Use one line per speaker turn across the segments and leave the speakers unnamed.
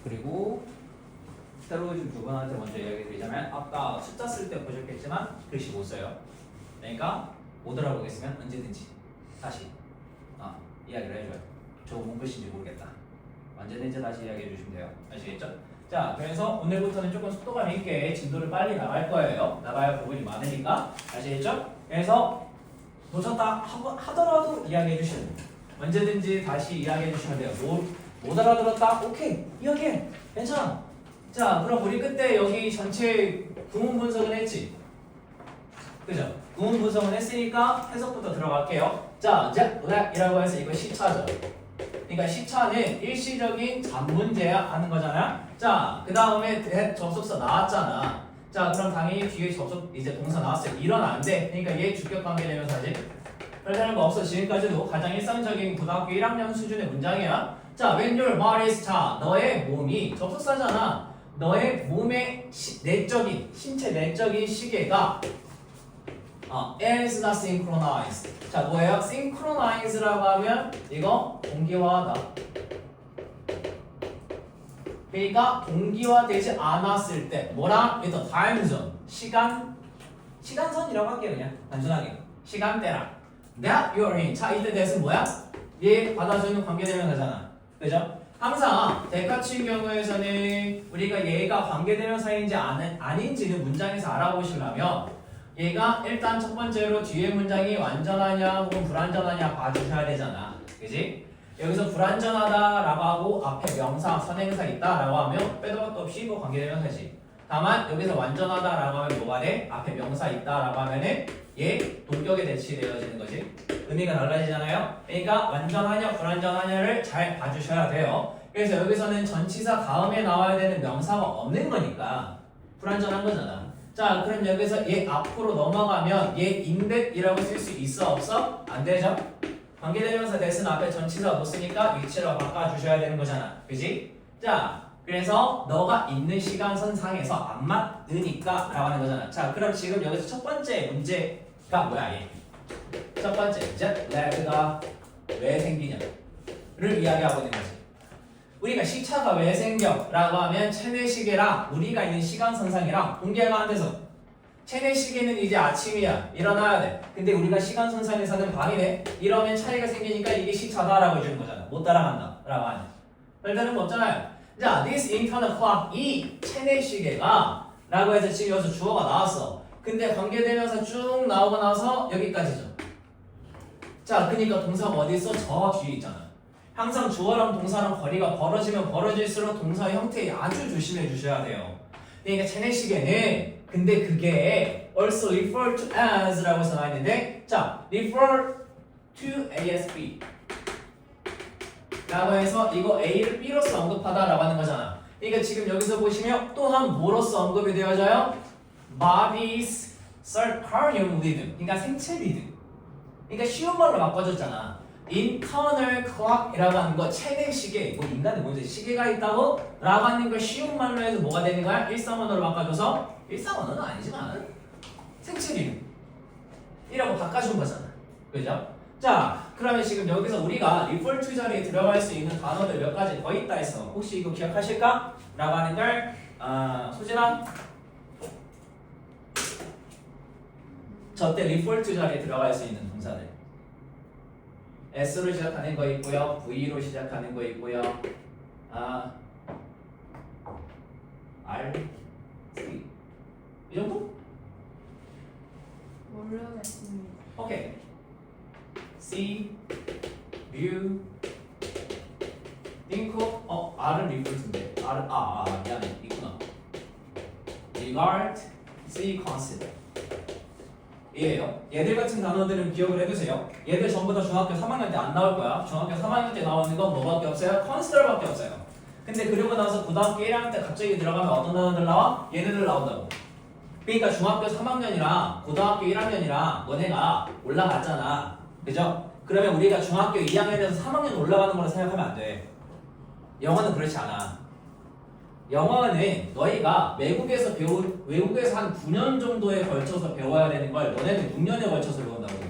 그리고 스테로이드 두 분한테 먼저 이야기 드리자면 아까 숫자 쓸 때 보셨겠지만 글씨 못 써요. 그러니까 못 알아보겠으면 언제든지 다시 이야기를 해줘요. 저 뭔 글씨인지 모르겠다. 언제든지 다시 이야기해 주시면 돼요. 아시겠죠? 자, 그래서 오늘부터는 조금 속도감 있게 진도를 빨리 나갈 거예요. 나가야 부분이 많으니까. 아시겠죠? 그래서 놓쳤다 하더라도 이야기해 주시면 돼요. 언제든지 다시 이야기해 주시면 돼요. 못 알아들었다? 오케이. 이야기해. 괜찮아. 자, 그럼 우리 그때 여기 전체 구문 분석은 했지? 그죠? 구문 분석은 했으니까 해석부터 들어갈게요. 자, 이라고 해서 이거 시차죠. 그러니까 시차는 일시적인 잔문제야 하는 거잖아. 자, 그 다음에 접속사 나왔잖아. 자, 그럼 당연히 뒤에 이제 동사 나왔어요. 이런 안 돼. 그러니까 얘 주격 관계 되면서지. 별다른 거 없어. 지금까지도 가장 일상적인 고등학교 1학년 수준의 문장이야. 자, when your body is 너의 몸이 접속사잖아. 너의 몸의 내적인 신체 내적인 시계가 is not synchronized. 자, 뭐예요? synchronize라고 하면 이거 동기화하다. 그러니까 동기화되지 않았을 때 뭐랑 with the time zone 시간선이라고 할게요. 그냥 단순하게 시간대랑 that you're in. 자, 이때 that은 뭐야? 얘 받아주는 관계대명사잖아. 그죠? 항상 대가치인 경우에서는 우리가 얘가 관계대명사인지 아닌지는 문장에서 알아보시려면 얘가 일단 첫 번째로 뒤에 문장이 완전하냐 혹은 불완전하냐 봐주셔야 되잖아. 그지? 여기서 불완전하다라고 하고 앞에 명사, 선행사 있다라고 하면 빼도 박도 없이 이거 관계대명사지. 다만 여기서 완전하다라고 하면 뭐가 돼? 앞에 명사 있다라고 하면은 얘 동격에 대치되어지는 거지. 의미가 달라지잖아요. 그러니까 완전하냐 불완전하냐를 잘 봐주셔야 돼요. 그래서 여기서는 전치사 다음에 나와야 되는 명사가 없는 거니까 불완전한 거잖아. 자, 그럼 여기서 얘 앞으로 넘어가면 얘 inThat이라고 쓸 수 있어 없어? 안 되죠? 관계대명사 that은 앞에 전치사 못 쓰니까 위치로 바꿔주셔야 되는 거잖아. 그지? 자, 그래서 너가 있는 시간선상에서 안 맞으니까 라고 하는 거잖아. 자, 그럼 지금 여기서 첫 번째 문제가 뭐야? 얘 첫 번째 jetlag가 왜 생기냐를 이야기하고 있는 거지. 우리가 시차가 왜 생겨? 라고 하면 체내 시계랑 우리가 있는 시간선상이랑 동기화가 안 돼서. 체내 시계는 이제 아침이야. 일어나야 돼. 근데 우리가 시간선상에서는 밤이네. 이러면 차이가 생기니까 이게 시차다라고 해주는 거잖아. 못 따라간다 라고 하는. 별다른 거 없잖아요. 자, this internal clock, 이 체내 시계가 라고 해서 지금 여기서 주어가 나왔어. 근데 관계되면서 쭉 나오고 나서 여기까지죠. 자, 그러니까 동사가 어디 있어? 저 뒤에 있잖아. 항상 주어랑 동사랑 거리가 벌어지면 벌어질수록 동사의 형태에 아주 조심해 주셔야 돼요. 그러니까 체내 시계는 근데 그게 also refer to as 라고 해서 나와있는데, 자, refer to ASB 라고 해서 이거 A를 B로서 언급하다 라고 하는 거잖아. 그러니까 지금 여기서 보시면 또한 뭐로서 언급이 되어져요? body's circadian rhythm. 그러니까 생체 리듬. 그러니까 쉬운 말로 바꿔줬잖아. internal clock이라고 하는 거 체내 시계. 뭐 인간의 뭔지 시계가 있다고? 라고 하는 걸 쉬운 말로 해서 뭐가 되는 거야? 일상언어로 바꿔줘서 일상언어는 아니지만 생체 리듬 이라고 바꿔준 거잖아. 그죠? 자, 그러면 지금 여기서 우리가 refer to 자리에 들어갈 수 있는 단어들 몇 가지 더 있다 했어. 혹시 이거 기억하실까? 라고 하는 걸 소진아 저때 refer to 자리에 들어갈 수 있는 동사들 S로 시작하는 거 있고요, V로 시작하는 거 있고요, R, C 이 정도?
모르겠습니다.
오케이. C, view, think of, R은 reference인데, 미안해, 있구나. regard, see, consider. 이에요. 얘들 같은 단어들은 기억을 해두세요. 얘들 전부 다 중학교 3학년 때 안 나올 거야. 중학교 3학년 때 나오는 건 뭐밖에 없어요? consider밖에 없어요. 근데 그러고 나서 고등학교 1학년 때 갑자기 들어가면 어떤 단어들 나와? 얘네들 나온다고. 그러니까 중학교 3학년이랑 고등학교 1학년이랑 너네가 올라갔잖아. 그죠? 그러면 우리가 중학교 2학년에서 3학년 올라가는 거라 생각하면 안 돼. 영어는 그렇지 않아. 영어는 너희가 외국에서 한 9년 정도에 걸쳐서 배워야 되는 걸 너네는 6년에 걸쳐서 배운다고.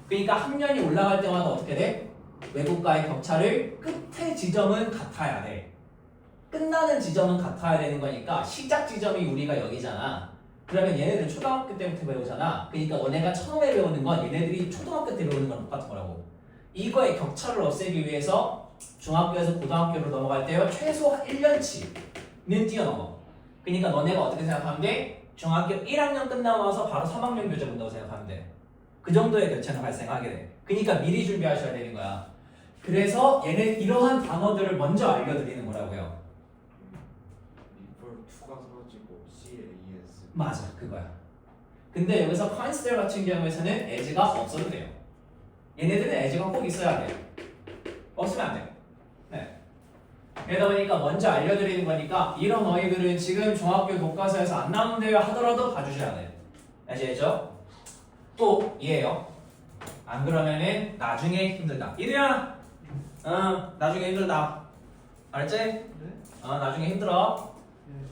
그러니까 학년이 올라갈 때마다 어떻게 돼? 외국과의 격차를 끝의 지점은 같아야 돼. 끝나는 지점은 같아야 되는 거니까 시작 지점이 우리가 여기잖아. 그러면 얘네들 초등학교 때부터 배우잖아. 그러니까 너네가 처음에 배우는 건 얘네들이 초등학교 때 배우는 거랑 똑같은 거라고. 이거의 격차를 없애기 위해서 중학교에서 고등학교로 넘어갈 때요 최소 1년치는 뛰어넘어. 그러니까 너네가 어떻게 생각하면 돼? 중학교 1학년 끝나고 나서 바로 3학년 교재 본다고 생각하면 돼. 그 정도의 격차는 발생하게 돼. 그러니까 미리 준비하셔야 되는 거야. 그래서 얘네 이러한 단어들을 먼저 알려드리는 거라고요.
리플 2가 사라지고 CAS
맞아, 그거야. 근데 여기서 consider 같은 경우에서는 as가 없어도 돼요. 얘네들은 as가 꼭 있어야 돼요. 없으면 안 돼요. 네. 그러다 보니까 먼저 알려드리는 거니까 이런 어휘들은 지금 중학교 교과서에서 안 나온대요 하더라도 봐주셔야 돼요. 아시겠죠? 또 이해요. 안 그러면은 나중에 힘들다. 이리야. 나중에 힘들다. 알았지?
네?
나중에 힘들어.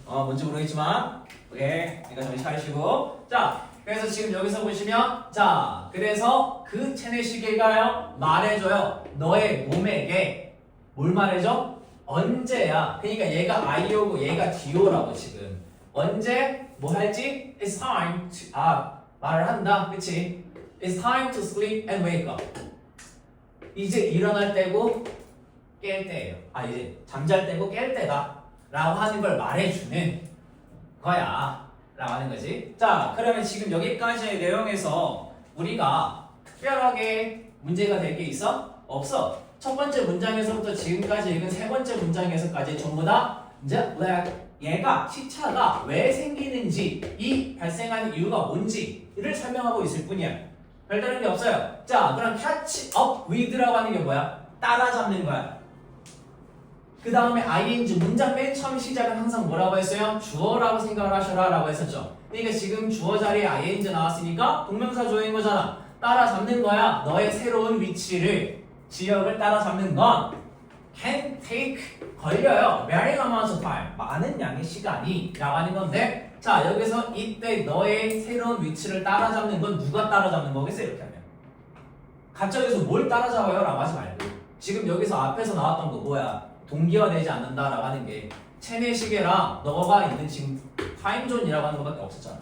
뭔지 모르겠지만 오케이. 그러니까 정신 차리시고. 자, 그래서 지금 여기서 보시면 자, 그래서 그 체내시계가요 말해줘요. 너의 몸에게 뭘 말해줘? 언제야? 그러니까 얘가 I오고 얘가 D오라고 지금. 언제 뭐 할지? It's time to 말을 한다. 그치? It's time to sleep and wake up. 이제 일어날 때고 깰 때예요. 이제 잠잘 때고 깰 때다. 라고 하는 걸 말해주는 거야. 라고 하는 거지. 자, 그러면 지금 여기까지의 내용에서 우리가 특별하게 문제가 될 게 있어? 없어. 첫 번째 문장에서부터 지금까지 읽은 세 번째 문장에서까지 전부 다 이제 얘가 시차가 왜 생기는지 이 발생하는 이유가 뭔지를 설명하고 있을 뿐이야. 별다른 게 없어요. 자, 그럼 catch up with라고 하는 게 뭐야? 따라잡는 거야. 그 다음에 ing 문장 맨 처음 시작은 항상 뭐라고 했어요? 주어라고 생각을 하셔라 라고 했었죠. 그러니까 지금 주어 자리에 ing 나왔으니까 동명사 조인 거잖아. 따라잡는 거야. 너의 새로운 위치를 지역을 따라잡는 건 can take 걸려요. varying amount of time 많은 양의 시간이 라고 하는 건데 자 여기서 이때 너의 새로운 위치를 따라잡는 건 누가 따라잡는 거겠어요? 이렇게 하면 갑자기서 뭘 따라잡아요? 라고 하지 말고 지금 여기서 앞에서 나왔던 거 뭐야? 동기화되지 않는다 라고 하는 게 체내시계랑 너가 있는 지금 타임존이라고 하는 것밖에 없었잖아.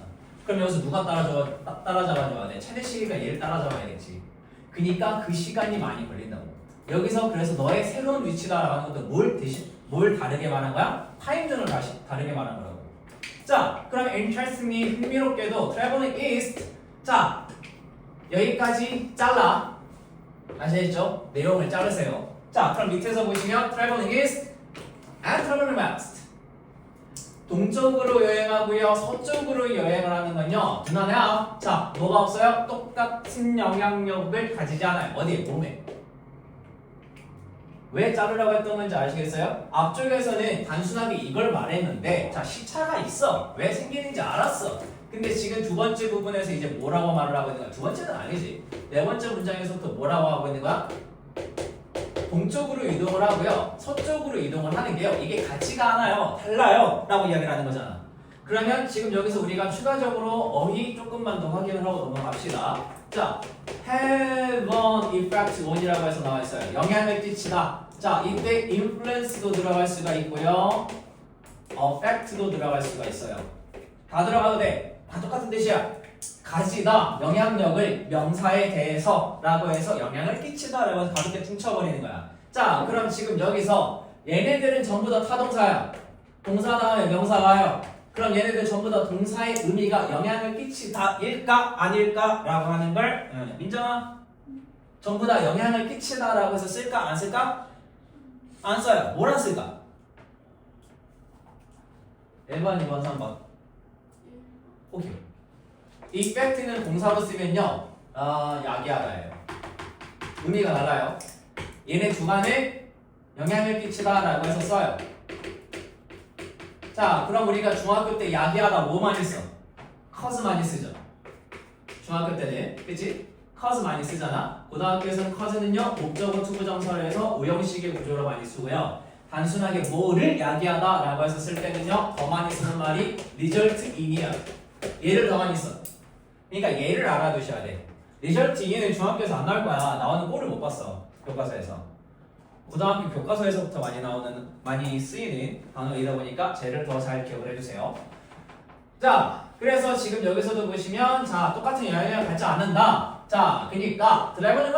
그럼 여기서 누가 따라잡아줘야 돼? 체내시계가 얘를 따라잡아야겠지. 그니까 그 시간이 많이 걸린다고. 여기서 그래서 너의 새로운 위치다라고 하는 것도 뭘 다르게 말한 거야? 타임존을 다르게 말한 거라고. 자, 그럼 interestingly 흥미롭게도 traveling east. 자, 여기까지 잘라. 아시겠죠? 내용을 자르세요. 자, 그럼 밑에서 보시면 traveling east and traveling west. 동쪽으로 여행하고요, 서쪽으로 여행을 하는 건요. Do not have. 자, 뭐가 없어요? 똑같은 영향력을 가지지 않아요. 어디에? 몸에. 왜 자르라고 했던 건지 아시겠어요? 앞쪽에서는 단순하게 이걸 말했는데 자 시차가 있어. 왜 생기는지 알았어. 근데 지금 두 번째 부분에서 이제 뭐라고 말을 하고 있는 거야? 두 번째는 아니지. 네 번째 문장에서부터 뭐라고 하고 있는 거야? 동쪽으로 이동을 하고요. 서쪽으로 이동을 하는 게요. 이게 같지가 않아요. 달라요. 라고 이야기를 하는 거잖아. 그러면 지금 여기서 우리가 추가적으로 어휘 조금만 더 확인을 하고 넘어갑시다. 자, have an effect on이라고 해서 나와 있어요. 영향을 끼치다. 자, 이때 influence도 들어갈 수가 있고요. affect도 들어갈 수가 있어요. 다 들어가도 돼. 다 똑같은 뜻이야. 가지다, 영향력을 명사에 대해서 라고 해서 영향을 끼치다 라고 해서 가볍게 퉁쳐버리는 거야. 자, 그럼 지금 여기서 얘네들은 전부 다 타동사야. 동사 다음에 명사 와요. 그럼 얘네들 전부 다 동사의 의미가 영향을 끼치다일까 아닐까 라고 하는 걸 민정아 전부 다 영향을 끼치다 라고 해서 쓸까 안 쓸까? 안 써요. 뭘 안 쓸까? 1번, 2번, 3번 오케이. effect는 동사로 쓰면요 야기하다예요. 의미가 달라요. 얘네 주간에 영향을 끼치다 라고 해서 써요. 자, 그럼 우리가 중학교 때 야기하다 뭐 많이 써? cause 많이 쓰죠. 중학교 때는, 그치? cause 많이 쓰잖아. 고등학교에서는 cause는요, 목적어 투부정사를 해서 우형식의 구조로 많이 쓰고요. 단순하게 뭐를 야기하다 라고 해서 쓸 때는요, 더 많이 쓰는 말이 result in이야. 얘를 더 많이 써. 그러니까 얘를 알아두셔야 돼. result in은 중학교에서 안 나올 거야. 나오는 꼴을 못 봤어. 교과서에서. 고등학교 교과서에서부터 많이 쓰이는 단어이다 보니까 쟤를 더 잘 기억을 해주세요. 자, 그래서 지금 여기서도 보시면 자 똑같은 영향을 받지 않는다. 자, 그러니까 드라이버는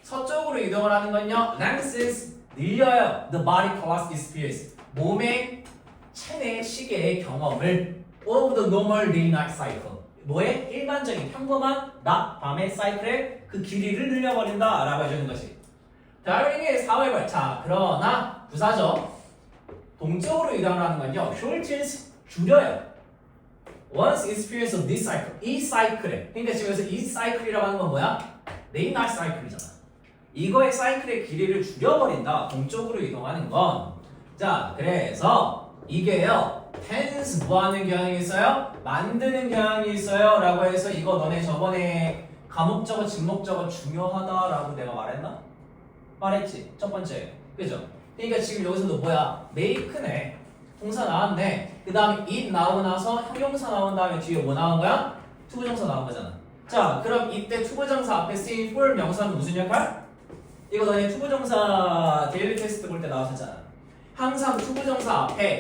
서쪽으로 이동을 하는 건요. lengthens 늘려요. The body clock experience 몸의 체내 시계의 경험을 of the normal day-night cycle 뭐의 일반적인 평범한 낮 밤의 사이클의 그 길이를 늘려버린다라고 해주는 것이. 다윈의 사회발. 자, 그러나 부사죠. 동쪽으로 이동을 하는 건요. shortens 줄여요. Once experience of this cycle. 이 사이클에. 그러니까 지금 여기서 이 사이클이라고 하는 건 뭐야? day-night 사이클이잖아. 이거의 사이클의 길이를 줄여버린다. 동쪽으로 이동하는 건. 자, 그래서 이게요. tense 뭐 하는 경향이 있어요? 만드는 경향이 있어요. 라고 해서 이거 너네 저번에 가목적어, 직목적어 중요하다라고 내가 말했나? 말했지. 첫 번째. 그죠? 그러니까 지금 여기서도 뭐야? make네. 동사 나왔네. 그 다음에 it 나오고 나서 형용사 나온 다음에 뒤에 뭐 나온 거야? 투부정사 나온 거잖아. 자, 그럼 이때 투부정사 앞에 쓰인 for 명사는 무슨 역할? 이거 너네 투부정사 데일리 테스트 볼 때 나왔었잖아. 항상 투부정사 앞에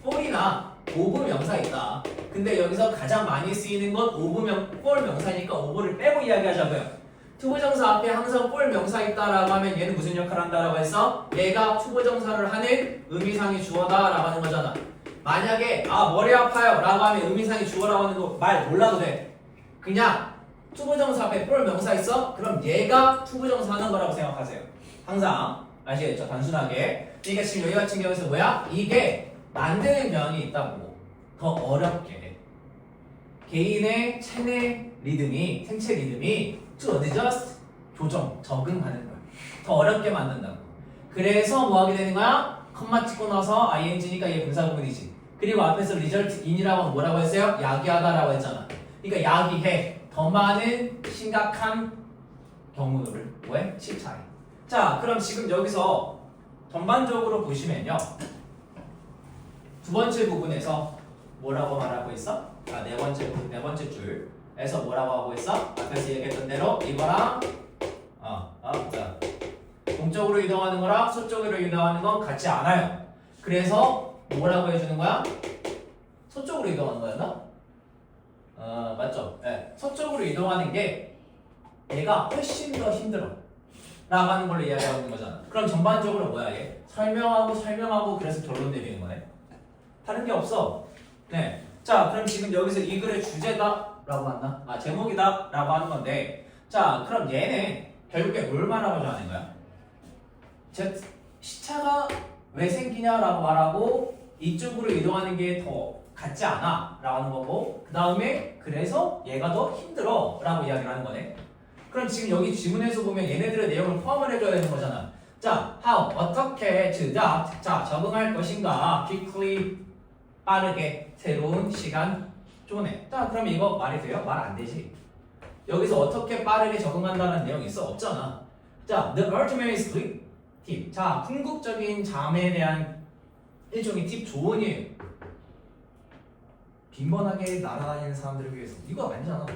for이나 of 명사 있다. 근데 여기서 가장 많이 쓰이는 건 for 명사니까 of를 빼고 이야기하자고요. 투부정사 앞에 항상 for 명사 있다라고 하면 얘는 무슨 역할을 한다라고 했어? 얘가 투부정사를 하는 의미상의 주어다라고 하는 거잖아. 만약에 머리 아파요 라고 하면 의미상의 주어라고 하는 거 말 몰라도 돼. 그냥 투부정사 앞에 for 명사 있어? 그럼 얘가 투부정사 하는 거라고 생각하세요. 항상 아시겠죠? 단순하게. 그러니까 지금 여기 같은 경우에서 뭐야? 이게 만드는 경향이 있다고. 더 어렵게 개인의 체내 리듬이 생체 리듬이 to adjust 적응하는 거야. 더 어렵게 만든다고. 그래서 뭐 하게 되는 거야? 컴마 찍고 나서 ing니까 얘 분사구문이지. 그리고 앞에서 result in이라고 하면 뭐라고 했어요? 야기하다라고 했잖아. 그러니까 야기해. 더 많은 심각한 경우를 왜? 시차이. 자, 그럼 지금 여기서 전반적으로 보시면요. 두 번째 부분에서 뭐라고 말하고 있어? 네 번째 줄에서 뭐라고 하고 있어? 앞에서 얘기했던 대로 이거랑 동쪽으로 이동하는 거랑 서쪽으로 이동하는 건 같지 않아요. 그래서 뭐라고 해주는 거야? 서쪽으로 이동하는 거였나? 맞죠? 네. 서쪽으로 이동하는 게 얘가 훨씬 더 힘들어 라고 하는 걸로 이야기하고 있는 거잖아. 그럼 전반적으로 뭐야 얘? 설명하고 그래서 결론 내리는 거네. 다른 게 없어. 네. 자, 그럼 지금 여기서 이 글의 주제다라고 한다. 제목이다라고 하는 건데, 자, 그럼 얘는 결국에 뭘 말하고자 하는 거야? 시차가 왜 생기냐라고 말하고 이쪽으로 이동하는 게 더 같지 않아라고 하는 거고, 그 다음에 그래서 얘가 더 힘들어라고 이야기를 하는 거네. 그럼 지금 여기 지문에서 보면 얘네들의 내용을 포함을 해줘야 되는 거잖아. 자, how 어떻게 to adapt 적응할 것인가 quickly 빠르게 새로운 시간 존에. 자, 그럼 이거 말이 돼요? 말 안 되지. 여기서 어떻게 빠르게 적응한다는 내용이 있어? 없잖아. 자, the ultimate is tip. 자, 궁극적인 잠에 대한 일종의 팁 조언이에요. 빈번하게 날아다니는 사람들을 위해서. 이거 아니잖아.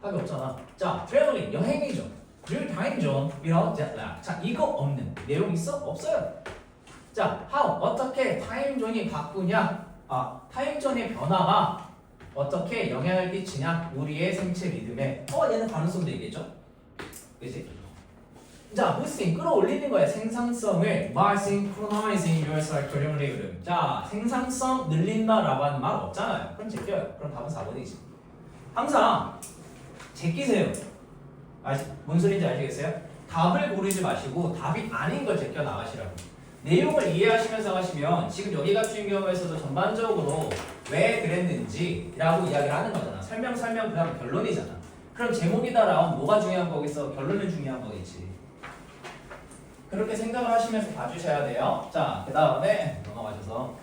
답이 없잖아. 자, traveling 여행이죠. real time zone without jet lag. 자, 이거 없는 내용 있어? 없어요. 자, how 어떻게 타임존이 바꾸냐? 타임존의 변화가 어떻게 영향을 끼치냐? 우리의 생체 리듬에. 얘는 가능성도 있겠죠? 그치? 자, boosting 끌어올리는 거야. 생산성을 by synchronizing your circadian rhythm. 자, 생산성 늘린다라고 하는 말 없잖아요. 그럼 제껴요. 그럼 답은 4번이지. 항상 제끼세요. 뭔 소리인지 아시겠어요? 답을 고르지 마시고 답이 아닌 걸 제껴 나가시라고. 내용을 이해하시면서 하시면 지금 여기 같은 경우에서도 전반적으로 왜 그랬는지라고 이야기를 하는 거잖아. 설명 그 다음 결론이잖아. 그럼 제목이다라고 하면 뭐가 중요한 거겠어? 결론이 중요한 거겠지. 그렇게 생각을 하시면서 봐주셔야 돼요. 자, 그 다음에 넘어가셔서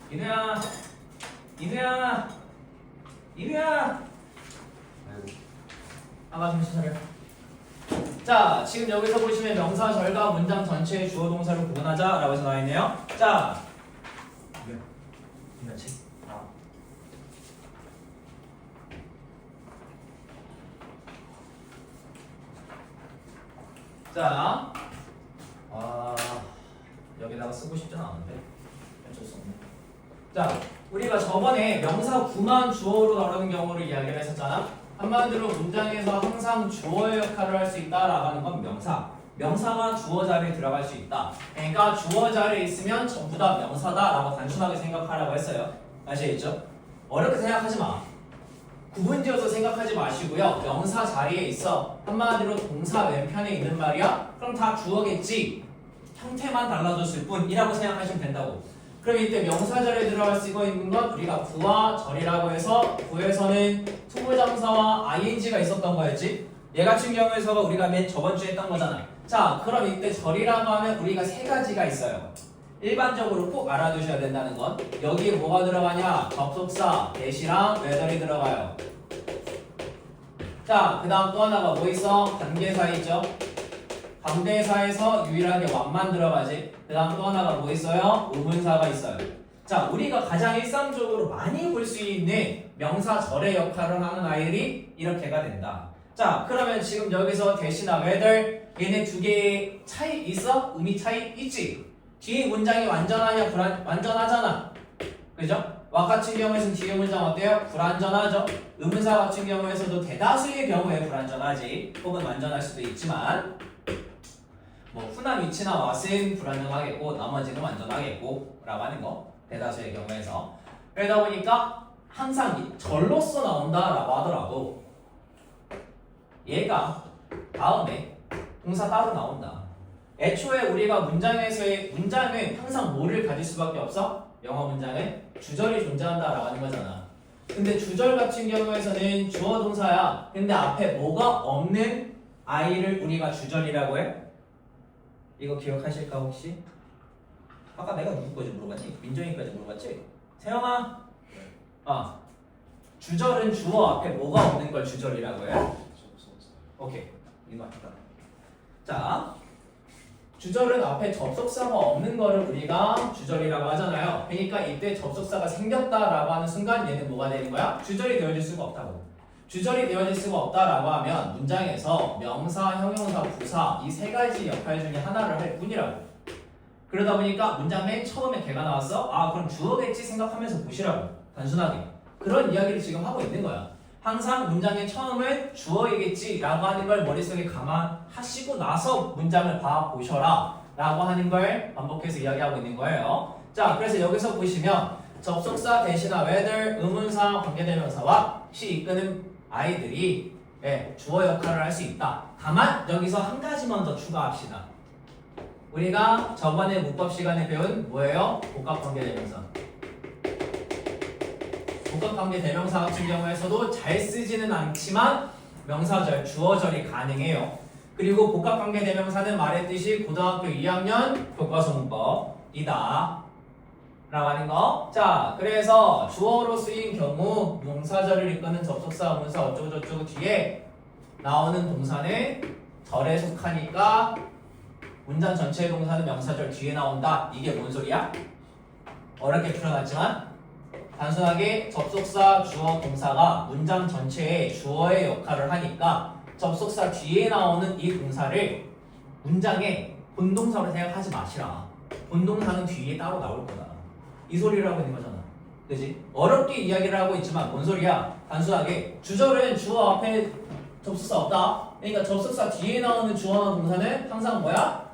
이누야 정신 차려. 자, 지금 여기서 보시면 명사 절과 문장 전체의 주어 동사를 구분하자라고 해서 나와있네요. 자, 자, 여기다가 쓰고 싶진 않은데 어쩔 수 없네. 자, 우리가 저번에 명사 구만 주어로 다루는 경우를 이야기를 했었잖아. 한마디로 문장에서 항상 주어의 역할을 할 수 있다라고 하는 건 명사가 주어 자리에 들어갈 수 있다. 그러니까 주어 자리에 있으면 전부 다 명사다라고 단순하게 생각하라고 했어요. 아시겠죠? 어렵게 생각하지 마. 구분지어서 생각하지 마시고요. 명사 자리에 있어. 한마디로 동사 왼편에 있는 말이야? 그럼 다 주어겠지. 형태만 달라졌을 뿐이라고 생각하시면 된다고. 그럼 이때 명사 자리에 들어갈 수 있는 건 우리가 구와 절이라고 해서 구에서는 투부정사와 ing가 있었던 거였지. 얘 같은 경우에서가 우리가 맨 저번 주에 했던 거잖아. 자, 그럼 이때 절이라고 하면 우리가 세 가지가 있어요. 일반적으로 꼭 알아두셔야 된다는 건 여기에 뭐가 들어가냐? 접속사, 대시랑 whether이 들어가요. 자, 그 다음 또 하나가 뭐 있어? 관계사 있죠? 관계사에서 유일하게 what만 들어가지. 그 다음 또 하나가 뭐 있어요? 의문사가 있어요. 자, 우리가 가장 일상적으로 많이 볼 수 있는 명사 절의 역할을 하는 아이들이 이렇게가 된다. 자, 그러면 지금 여기서 대시나 whether 얘네 두 개의 차이 있어? 의미 차이 있지? 뒤에 문장이 완전하냐 완전하잖아. 그죠? what 같은 경우에서는 뒤에 문장 어때요? 불완전하죠. 의문사 같은 경우에서도 대다수의 경우에 불완전하지. 혹은 완전할 수도 있지만 뭐 흔한 위치나 what은 불완전하겠고 나머지는 완전하겠고 라고 하는 거. 대다수의 경우에서. 그러다 보니까 항상 절로서 나온다라고 하더라도 얘가 다음에 동사 따로 나온다. 애초에 우리가 문장은 항상 뭐를 가질 수밖에 없어? 영어 문장은 주절이 존재한다라고 하는 거잖아. 근데 주절 같은 경우에서는 주어 동사야. 근데 앞에 뭐가 없는 아이를 우리가 주절이라고 해? 이거 기억하실까 혹시? 아까 내가 누구 거지 물어봤지? 민정이까지 물어봤지? 세영아. 주절은 주어 앞에 뭐가 없는 걸 주절이라고 해. 오케이. 이거 맞다. 자, 주절은 앞에 접속사가 없는 거를 우리가 주절이라고 하잖아요. 그러니까 이때 접속사가 생겼다라고 하는 순간 얘는 뭐가 되는 거야? 주절이 되어질 수가 없다고. 주절이 되어질 수가 없다라고 하면 문장에서 명사, 형용사, 부사 이 세 가지 역할 중에 하나를 할 뿐이라고. 그러다 보니까 문장 맨 처음에 걔가 나왔어? 아, 그럼 주어겠지 생각하면서 보시라고. 단순하게. 그런 이야기를 지금 하고 있는 거야. 항상 문장의 처음은 주어이겠지라고 하는 걸 머릿속에 감안하시고 나서 문장을 봐보셔라 라고 하는 걸 반복해서 이야기하고 있는 거예요. 자, 그래서 여기서 보시면 접속사 대시나 whether, 의문사, 관계대명사와 시 이끄는 아이들이 주어 역할을 할 수 있다. 다만 여기서 한 가지만 더 추가합시다. 우리가 저번에 문법 시간에 배운 뭐예요? 복합관계대명사. 복합관계대명사 같은 경우에서도 잘 쓰지는 않지만 명사절, 주어절이 가능해요. 그리고 복합관계대명사는 말했듯이 고등학교 2학년 교과서문법이다 라고 하는 거. 자, 그래서 주어로 쓰인 경우 명사절을 이끄는 접속사, 의문사 어쩌고저쩌고 뒤에 나오는 동사는 절에 속하니까 문장 전체의 동사는 명사절 뒤에 나온다. 이게 뭔 소리야? 어렵게 풀어놨지만 단순하게 접속사, 주어, 동사가 문장 전체의 주어의 역할을 하니까 접속사 뒤에 나오는 이 동사를 문장의 본동사로 생각하지 마시라. 본동사는 뒤에 따로 나올 거다. 이 소리를 하고 있는 거잖아. 그지? 어렵게 이야기를 하고 있지만 뭔 소리야? 단순하게 주절은 주어 앞에 접속사 없다. 그러니까 접속사 뒤에 나오는 주어나 동사는 항상 뭐야?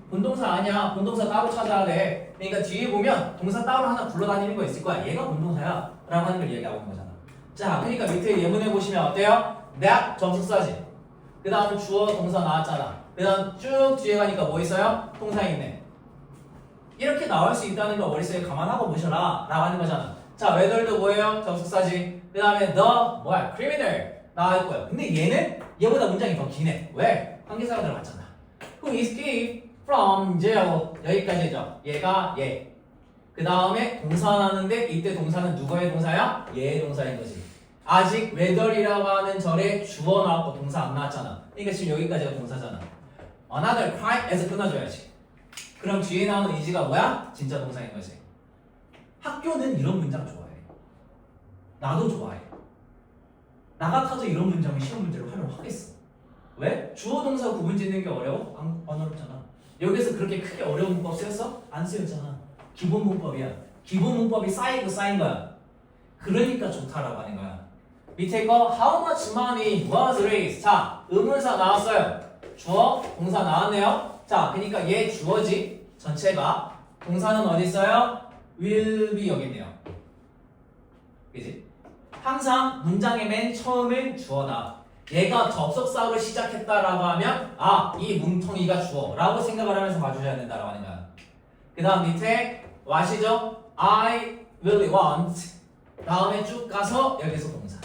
본동사 아니야. 본동사 따로 찾아야 돼. 그러니까 뒤에 보면 동사 따로 하나 불러다니는 거 있을 거야. 얘가 본동사야 라고 하는 걸 얘기하고 있는 거잖아. 자, 그러니까 밑에 예문에 보시면 어때요? that 접속사지. 그 다음 주어 동사 나왔잖아. 그 다음 쭉 뒤에 가니까 뭐 있어요? 동사 있네. 이렇게 나올 수 있다는 거 머릿속에 감안하고 보셔라 라고 하는 거잖아. 자, whether도 뭐예요? 접속사지. 그 다음에 the 뭐야? criminal 나와 있고요. 근데 얘는 얘보다 문장이 더 기네. 왜? 관계사가 들어갔잖아. who escaped from jail 여기까지죠. 얘가 얘. 그 다음에 동사 나왔는데 이때 동사는 누구의 동사야? 얘의 동사인 거지. 아직 whether이라고 하는 절에 주어 나왔고 동사 안 나왔잖아. 그러니까 지금 여기까지가 동사잖아. another crime 에서 끊어줘야지. 그럼 뒤에 나오는 is가 뭐야? 진짜 동사인 거지. 학교는 이런 문장 좋아해. 나도 좋아해. 나 같아도 이런 문장을 시험 문제로 활용하겠어. 왜? 주어 동사 구분 짓는 게 어려워? 안 어렵잖아. 여기서 그렇게 크게 어려운 문법 쓰였어? 안 쓰였잖아. 기본 문법이야. 기본 문법이 쌓이고 쌓인 거야. 그러니까 좋다라고 하는 거야. 밑에 거 How much money was raised? 자, 의문사 나왔어요. 주어, 동사 나왔네요. 자, 그러니까 얘 주어지 전체가. 동사는 어디 있어요? will be 여기 있네요. 그지? 항상 문장의 맨 처음엔 주어다. 얘가 접속사로 시작했다라고 하면 이 뭉텅이가 주어라고 생각을 하면서 봐주셔야 된다라고 하는 거야. 그 다음 밑에 what이죠? I really want. 다음에 쭉 가서 여기서 동사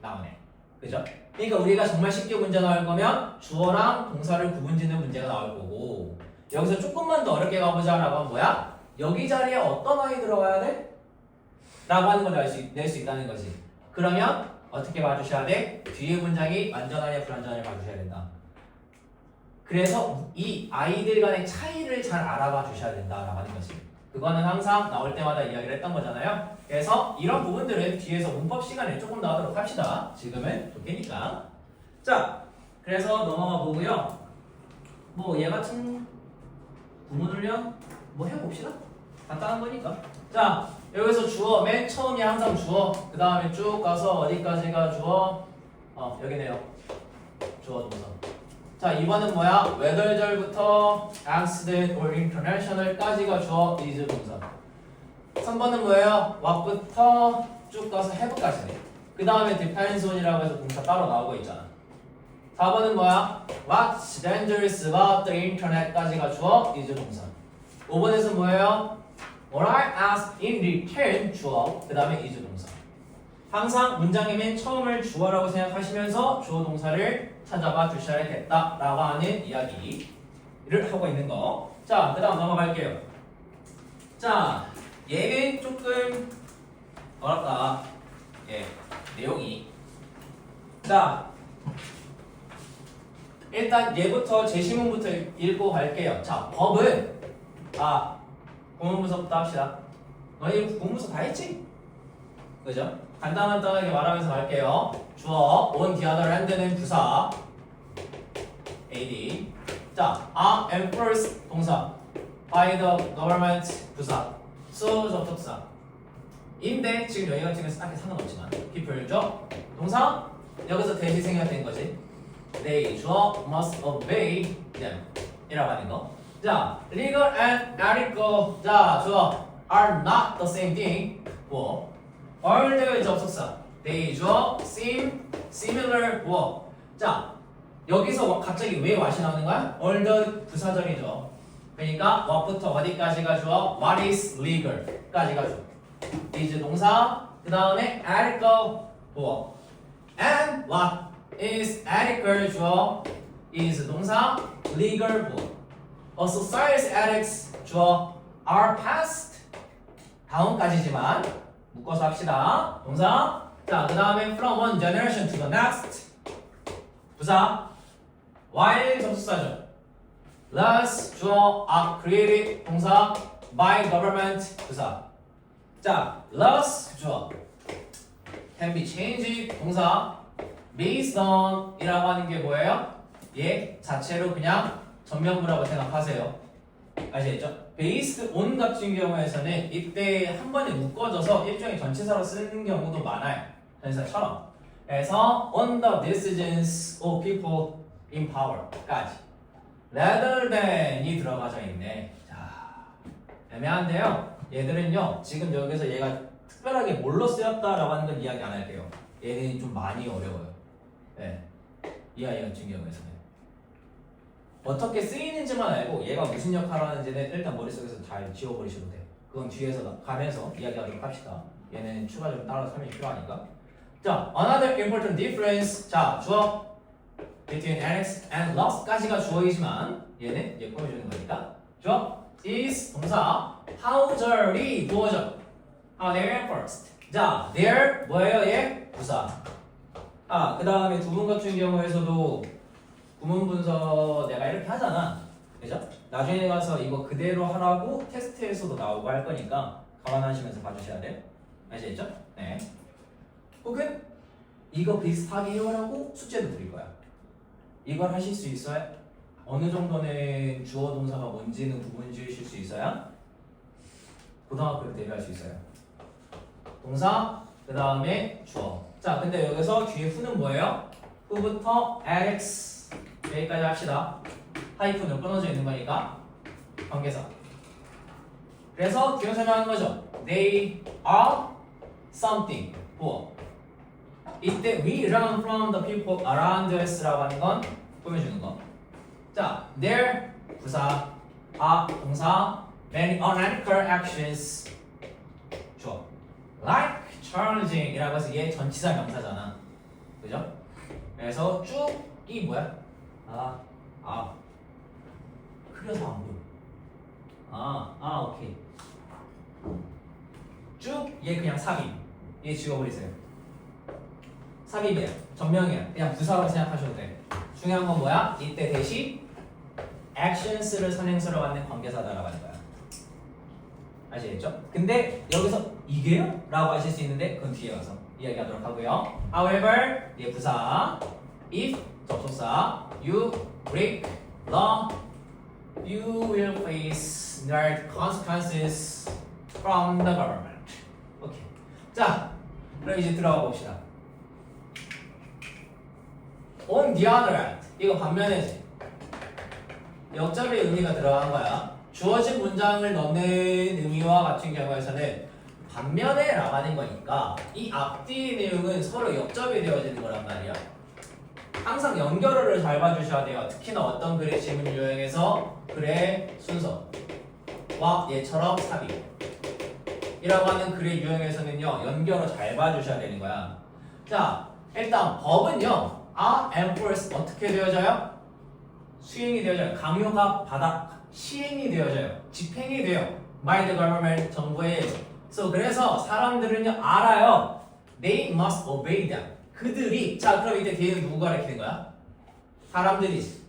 나오네. 그죠? 그러니까 우리가 정말 쉽게 문제 나올 거면 주어랑 동사를 구분짓는 문제가 나올 거고, 여기서 조금만 더 어렵게 가보자라고 하면 뭐야? 여기 자리에 어떤 어이 들어가야 돼? 라고 하는 걸 낼 수 있다는 거지. 그러면 어떻게 봐주셔야 돼? 뒤에 문장이 완전하냐 불완전하냐 봐주셔야 된다. 그래서 이 아이들 간의 차이를 잘 알아봐 주셔야 된다라고 하는 거지. 그거는 항상 나올 때마다 이야기를 했던 거잖아요. 그래서 이런 부분들은 뒤에서 문법 시간에 조금 더 하도록 합시다. 지금은 도깨니까. 자, 그래서 넘어가 보고요. 뭐 얘 같은 구문 훈련 뭐 해봅시다. 간단한 거니까. 자, 여기서 주어 맨 처음이 항상 주어. 그 다음에 쭉 가서 어디까지가 주어? 여기네요. 주어 동사. 자, 2번은 뭐야? whether절부터 accident or international까지가 주어 is 동사. 3번은 뭐예요? what부터 쭉 가서 have까지네. 그 다음에 depends on이라고 해서 동사 따로 나오고 있잖아. 4번은 뭐야? What's dangerous about the internet까지가 주어 is 동사. 5번에서 뭐예요? What I asked in return 주어. 그 다음에 is 동사. 항상 문장의 맨 처음을 주어라고 생각하시면서 주어 동사를 찾아봐 주셔야겠다라고 하는 이야기를 하고 있는 거. 자, 그 다음 넘어갈게요. 자, 얘는 조금 어렵다. 예, 내용이. 자, 일단 얘부터 제시문부터 읽고 갈게요. 자, 법은 공문부서부터 합시다. 너희 공문서 다 했지? 그죠? 간단하게 말하면서 갈게요. 주어 on the other hand는 부사 AD. 자, enforced 동사 by the government 부사 so 접속사 인데 지금 여기 같은 경우는 딱히 상관없지만 people죠? 동사 여기서 대시 생략된 거지. They 주어 must obey them 이라고 하는 거. 자, legal and ethical. 자, 주어 are not the same thing. 뭐 old 접속사 they 주어 seem similar 뭐. 자, 여기서 갑자기 왜 what이 나오는 거야? old 부사절이죠. 그러니까 what부터 어디까지가 주어? what is legal까지가 주어. is 동사 그 다음에 ethical 뭐 and what is ethical 주어 is 동사 legal 뭐. A society's ethics 주어 are passed 다음까지지만 묶어서 합시다. 동사. 자, 그 다음에 from one generation to the next 부사 while 접속사죠. Thus 주어 are created 동사 by government 부사. 자, thus 주어 can be changed 동사 based on 이라고 하는 게 뭐예요? 얘 자체로 그냥 전면부라고 생각하세요. 아시겠죠? based on 같은 경우에서는 이때 한 번에 묶어져서 일종의 전치사로 쓰는 경우도 많아요. 전치사처럼. 그래서 on the decisions of people in power까지 rather than이 들어가져 있네. 자, 애매한데요. 얘들은요. 지금 여기서 얘가 특별하게 뭘로 쓰였다라고 하는 건 이야기 안 할게요. 얘는 좀 많이 어려워요. 네. 이 아이 같은 경우에서는 어떻게 쓰이는지만 알고 얘가 무슨 역할을 하는지는 일단 머릿속에서 잘 지워버리셔도 돼요. 그건 뒤에서 가면서 이야기하도록 합시다. 얘는 추가적으로 따로 설명이 필요하니까. 자, another important difference. 자, 주어 between annex and lost까지가 주어이지만 얘는 이제 꾸며주는 거니까. 주어 is 동사 how절이 무엇이죠? How they are first. 자, there 뭐예요? 얘 부사. 그 다음에 두 분 같은 경우에서도 구문분서 내가 이렇게 하잖아. 그죠? 나중에 가서 이거 그대로 하라고 테스트에서도 나오고 할 거니까 감안하시면서 봐주셔야 돼요. 아시겠죠? 네. 혹은 이거 비슷하게 해오라고 숙제도 드릴 거야. 이걸 하실 수 있어요? 어느 정도는 주어 동사가 뭔지는 구분 지으실 수 있어요? 고등학교로 대비할 수 있어요. 동사, 그 다음에 주어. 자, 근데 여기서 뒤에 who는 뭐예요? who부터 Alex 여기까지 합시다. 하이픈으로 끊어져 있는 거니까 관계사. 그래서 뒤에 설명하는 거죠. They are something. 보어. 이때 we learn from the people around us라고 하는 건 보여주는 거. 자, their 부사, are 동사, many unethical actions 주어. Like challenging 이라고 해서 얘 전치사 명사잖아. 그죠? 그래서 쭉이 뭐야? 그래서 안 보여. 오케이. 쭉 얘 그냥 삽입. 얘 지워버리세요. 삽입이야. 전명이야. 그냥 부사로 생각하셔도 돼. 중요한 건 뭐야? 이때 대시 actions를 선행수로 갖는 관계사다라고 하는 거야. 아시겠죠? 근데 여기서 이게요? 라고 하실 수 있는데 그건 뒤에 가서 이야기하도록 하고요. However, 얘 부사 if 접속사 you break law you will face direct consequences from the government. 오케이. 자, 그럼 이제 들어가 봅시다. On the other hand, 이거 반면에지. 역접의 의미가 들어간 거야. 주어진 문장을 넣는 의미와 같은 경우에서는 반면에 라가는 거니까 이 앞뒤의 내용은 서로 역접이 되어지는 거란 말이야. 항상 연결어를 잘 봐주셔야 돼요. 특히나 어떤 글의 지문 유형에서 글의 순서와 얘처럼 삽입 이라고 하는 글의 유형에서는요 연결어 잘 봐주셔야 되는 거야. 자, 일단 법은요 enforce 어떻게 되어져요? 수행이 되어져요. 강요가 시행이 되어져요. 집행이 돼요. by the government 정부에 의해서. 그래서 사람들은요 알아요. They must obey them. 그들이 자 그럼 이제 뒤에는 누구가 가르치는 거야? 사람들이지.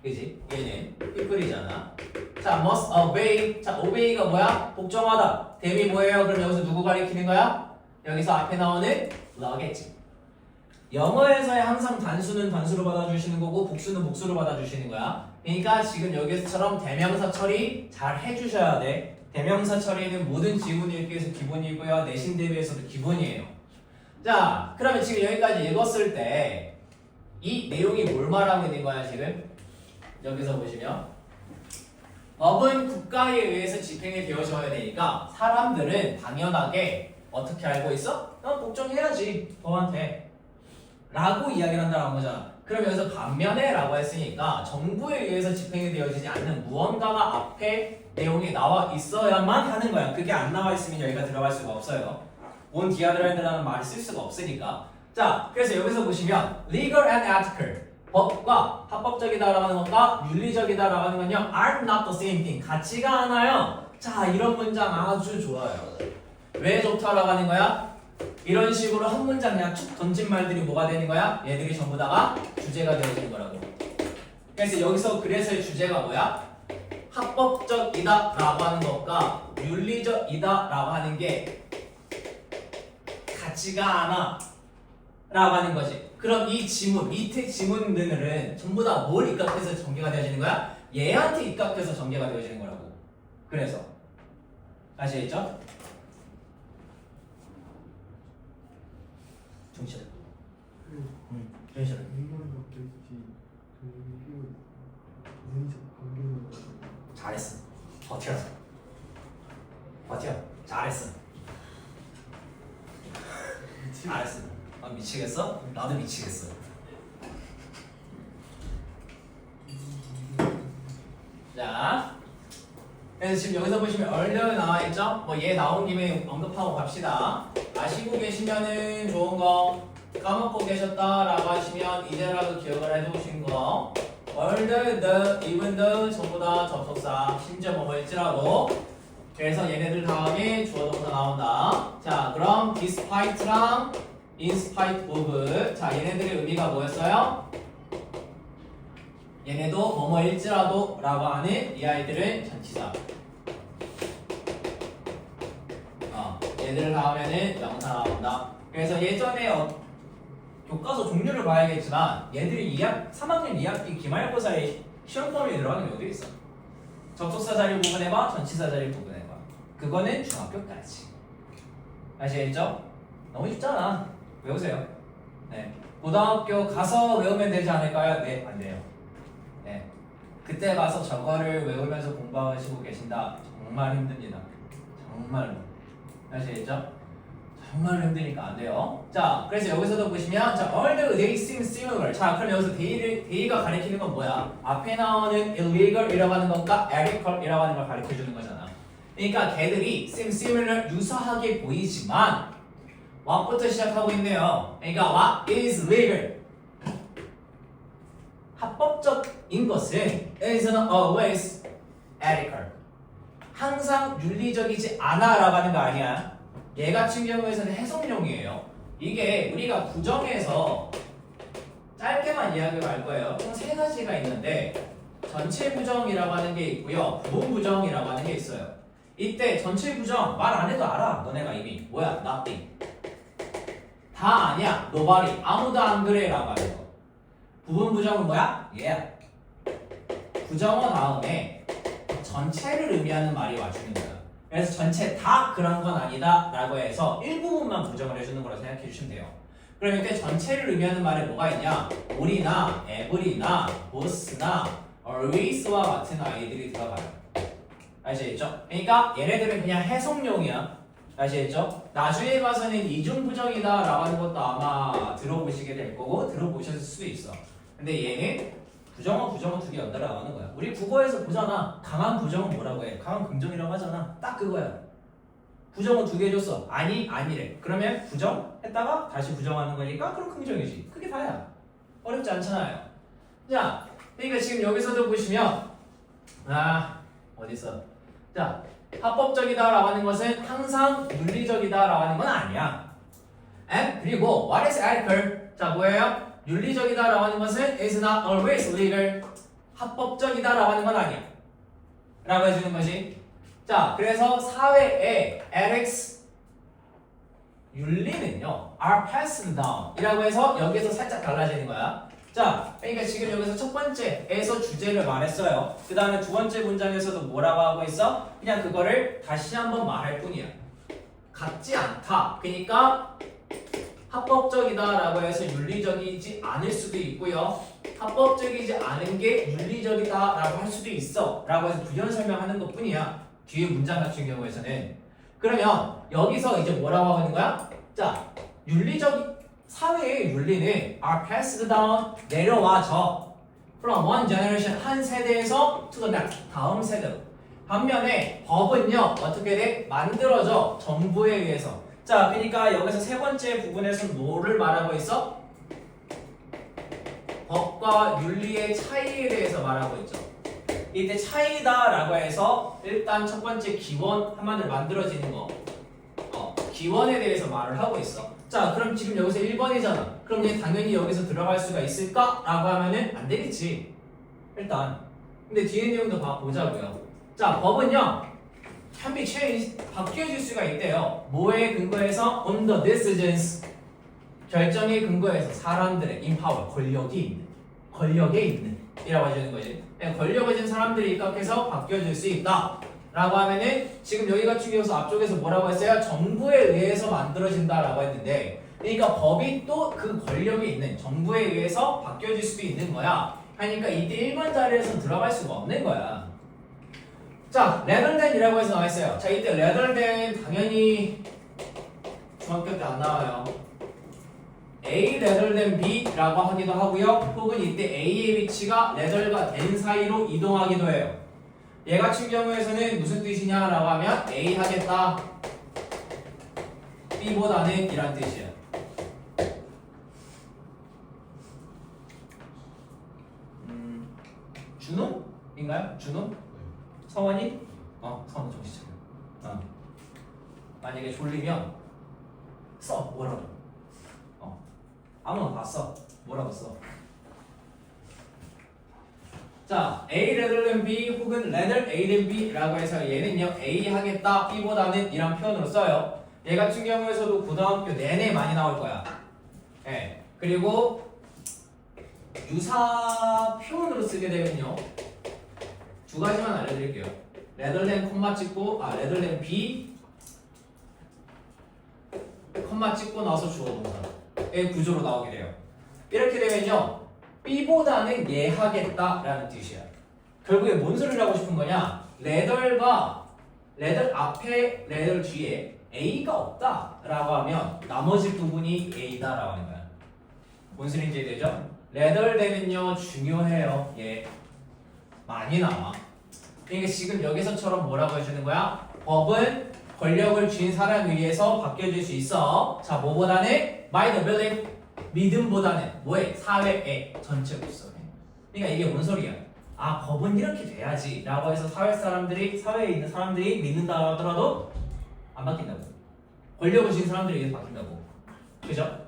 그지? 얘는 people이잖아. 자 must obey. 자 obey가 뭐야? 복종하다. them이 뭐예요? 그럼 여기서 누구 가르치는 거야? 여기서 앞에 나오는 law겠지. 영어에서의 항상 단수는 단수로 받아주시는 거고 복수는 복수로 받아주시는 거야. 그러니까 지금 여기서처럼 대명사 처리 잘 해주셔야 돼. 대명사 처리는 모든 지문 읽기에서 기본이고요. 내신 대비에서도 기본이에요. 자, 그러면 지금 여기까지 읽었을 때 이 내용이 뭘 말하고 있는 거야 지금? 여기서 보시면 법은 국가에 의해서 집행이 되어져야 되니까 사람들은 당연하게 어떻게 알고 있어? 복종해야지 법한테 라고 이야기를 한다는 거잖아. 그럼 여기서 반면에 라고 했으니까 정부에 의해서 집행이 되어지지 않는 무언가가 앞에 내용이 나와 있어야만 하는 거야. 그게 안 나와 있으면 여기가 들어갈 수가 없어요. on the other hand라는 말을 쓸 수가 없으니까. 자, 그래서 여기서 보시면 legal and ethical 법과 합법적이다라고 하는 것과 윤리적이다라고 하는 건요 are not the same thing 같지가 않아요. 자, 이런 문장 아주 좋아요. 왜 좋다라고 하는 거야? 이런 식으로 한 문장 그냥 툭 던진 말들이 뭐가 되는 거야? 얘들이 전부 다가 주제가 되어지는 거라고. 그래서 여기서 그래서의 주제가 뭐야? 합법적이다 라고 하는 것과 윤리적이다 라고 하는 게 같지가 않아 라고 하는 거지. 그럼 이 지문, 밑에 지문들은 전부 다 뭘 입각해서 전개가 되어지는 거야? 얘한테 입각해서 전개가 되어지는 거라고. 그래서 아시겠죠? 정신. 정신. 잘했어. 버텨. 잘했어. 잘했어. 미치겠어? 나도 미치겠어. 자, 그래서 지금 여기서 보시면 earlier 나와 있죠? 뭐 얘 나온 김에 언급하고 갑시다. 아시고 계시면은 좋은 거, 까먹고 계셨다라고 하시면 이제라도 기억을 해두신 거. earlier, the, even the 전부 다 접속사, 심지어 뭐일지라도. 그래서 얘네들 다음에 주어 동사 나온다. 자, 그럼 despite랑 in spite of. 자, 얘네들의 의미가 뭐였어요? 얘네도 뭐뭐일지라도 라고 하는 이 아이들은 전치사. 얘들 다음에는 명사 나온다. 그래서 예전에 교과서 종류를 봐야겠지만 얘들이 3학년 2학기 기말고사에 시험 범위에 들어가는 경우도 있어. 접속사 자리 구분해봐, 전치사 자리 구분해봐. 그거는 중학교까지. 아시겠죠? 너무 쉽잖아. 외우세요. 네. 고등학교 가서 외우면 되지 않을까요? 네, 안 돼요. 네. 그때 가서 저거를 외우면서 공부하시고 계신다. 정말 힘듭니다. 정말로. 아시겠죠? 정말 힘드니까 안 돼요. 자, 그래서 여기서도 보시면 자, although they seem similar. 자, 그럼 여기서 they가 가리키는 건 뭐야? 앞에 나오는 illegal이라고 하는 것과 illegal이라고 하는 걸 가리켜 주는 거잖아. 그러니까 걔들이 seem similar 유사하게 보이지만 what부터 시작하고 있네요. 그러니까 what is legal? 합법적인 것은 is not always ethical. 항상 윤리적이지 않아라고 하는 거 아니야. 얘 같은 경우에서는 해석용이에요. 이게 우리가 부정에서 짧게만 이야기를 할 거예요. 총 3가지가 있는데 전체 부정이라고 하는 게 있고요. 부분 부정이라고 하는 게 있어요. 이때 전체 부정 말 안 해도 알아. 너네가 이미 뭐야? nothing. 다 아니야. nobody. 아무도 안 그래라고 하는 거. 부분 부정은 뭐야? yeah. 부정어 다음에 전체를 의미하는 말이 와주는 거야. 그래서 전체 다 그런 건 아니다 라고 해서 일부분만 부정을 해주는 거라 생각해 주시면 돼요. 그럼 이때 전체를 의미하는 말에 뭐가 있냐? 올이나 every나 both나 always와 같은 아이들이 들어가요. 아시겠죠? 그러니까 얘네들은 그냥 해석용이야. 아시겠죠? 나중에 가서는 이중부정이다 라고 하는 것도 아마 들어보시게 될 거고 들어보셨을 수도 있어. 근데 얘는 부정어 두 개 연달아 나오는 거야. 우리 국어에서 보잖아. 강한 부정은 뭐라고 해? 강한 긍정이라고 하잖아. 딱 그거야. 부정어 2개 줬어. 아니 아니래. 그러면 부정 했다가 다시 부정하는 거니까 그럼 긍정이지. 그게 다야. 어렵지 않잖아요. 자, 그러니까 지금 여기서도 보시면 어디 있어? 자, 합법적이다라고 하는 것은 항상 윤리적이다라고 하는 건 아니야. 그리고 what is ethical? 자, 뭐예요? 윤리적이다라고 하는 것은 is not always legal. 합법적이다라고 하는 건 아니야. 라고 해주는 것이. 자, 그래서 사회의 ethics 윤리는요 are passed down 이라고 해서 여기서 살짝 달라지는 거야. 자, 그러니까 지금 여기서 첫 번째에서 주제를 말했어요. 그 다음에 두 번째 문장에서도 뭐라고 하고 있어? 그냥 그거를 다시 한번 말할 뿐이야. 같지 않다. 그러니까 합법적이다라고 해서 윤리적이지 않을 수도 있고요. 합법적이지 않은 게 윤리적이다라고 할 수도 있어 라고 해서 부연 설명하는 것 뿐이야. 뒤에 문장 같은 경우에서는. 그러면 여기서 이제 뭐라고 하는 거야? 자, 사회의 윤리는 are passed down 내려와져 from one generation 한 세대에서 to the next 다음 세대로. 반면에 법은요 어떻게 돼? 만들어져 정부에 의해서. 자, 그러니까 여기서 세 번째 부분에서는 뭐를 말하고 있어? 법과 윤리의 차이에 대해서 말하고 있죠. 이때 차이다라고 해서 일단 첫 번째 기원 한마디로 만들어지는 거 기원에 대해서 말을 하고 있어. 자, 그럼 지금 여기서 1번이잖아. 그럼 얘 당연히 여기서 들어갈 수가 있을까? 라고 하면은 안 되겠지. 일단. 근데 뒤에 내용도 보자고요. 자, 법은요 can be changed 바뀌어질 수가 있대요. 뭐에 근거해서? on the decisions 결정에 근거해서 사람들의 in power 권력에 있는 이라고 해주는 거지. 권력을 가진 사람들이 입각해서 바뀌어질 수 있다 라고 하면은 지금 여기 같은 경우서 앞쪽에서 뭐라고 했어요? 정부에 의해서 만들어진다라고 했는데 그러니까 법이 또 그 권력이 있는 정부에 의해서 바뀌어질 수도 있는 거야. 하니까 이때 1번 자리에서 들어갈 수가 없는 거야. 자, rather than이라고 해서 나와 있어요. 자, 이때 rather than 당연히 중학교 때 안 나와요. A rather than B라고 하기도 하고요. 혹은 이때 A의 위치가 rather가 된 사이로 이동하기도 해요. 얘 같은 경우에서는 무슨 뜻이냐라고 하면 A 하겠다. B보다는 이란 뜻이에요. 준호인가요? 준호? 성원이? 성원 정신 차려. 만약에 졸리면 써 뭐라고? 아무나 다 써. 뭐라고 써? 자, A rather than B 혹은 rather A than B라고 해서 얘는요 A 하겠다 B보다는 이란 표현으로 써요. 얘 같은 경우에서도 고등학교 내내 많이 나올 거야. 예. 그리고 유사 표현으로 쓰게 되면요. 두 가지만 알려드릴게요. rather than 콤마 찍고 rather than be 콤마 찍고 나서 주어 동사의 구조로 나오게 돼요. 이렇게 되면요. B보다는 예하겠다라는 뜻이야. 결국에 뭔 소리를 하고 싶은 거냐? rather가 rather 앞에 rather 뒤에 A가 없다라고 하면 나머지 부분이 A다라고 하는 거야. 뭔 소리인지 되죠? rather 되면요 중요해요. 예, 많이 나와. 그러니까 지금 여기서처럼 뭐라고 해주는 거야? 법은 권력을 쥔 사람에 의해서 바뀌어질 수 있어. 자, 뭐보다는 by the belief, 믿음보다는 뭐에? 사회의 전체 구성에. 그러니까 이게 뭔 소리야? 아, 법은 이렇게 돼야지 라고 해서 사회에 있는 사람들이 믿는다 하더라도 안 바뀐다고. 권력을 쥔 사람들에 의해서 바뀐다고. 그죠?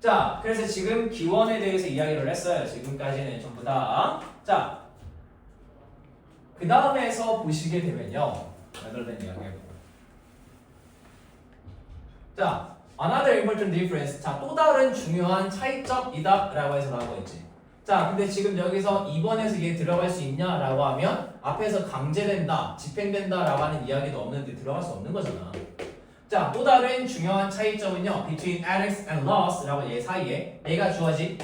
자, 그래서 지금 기원에 대해서 이야기를 했어요. 지금까지는 전부 다. 자, 그 다음에서 보시게 되면요. rather than 이야기해보고. 자, another important difference. 자, 또 다른 중요한 차이점이다 라고 해서 나오고 있지. 자, 근데 지금 여기서 2번에서 이게 들어갈 수 있냐라고 하면 앞에서 강제된다, 집행된다 라고 하는 이야기도 없는데 들어갈 수 없는 거잖아. 자, 또 다른 중요한 차이점은요. between ethics and laws 라고 얘 사이에 얘가 주어지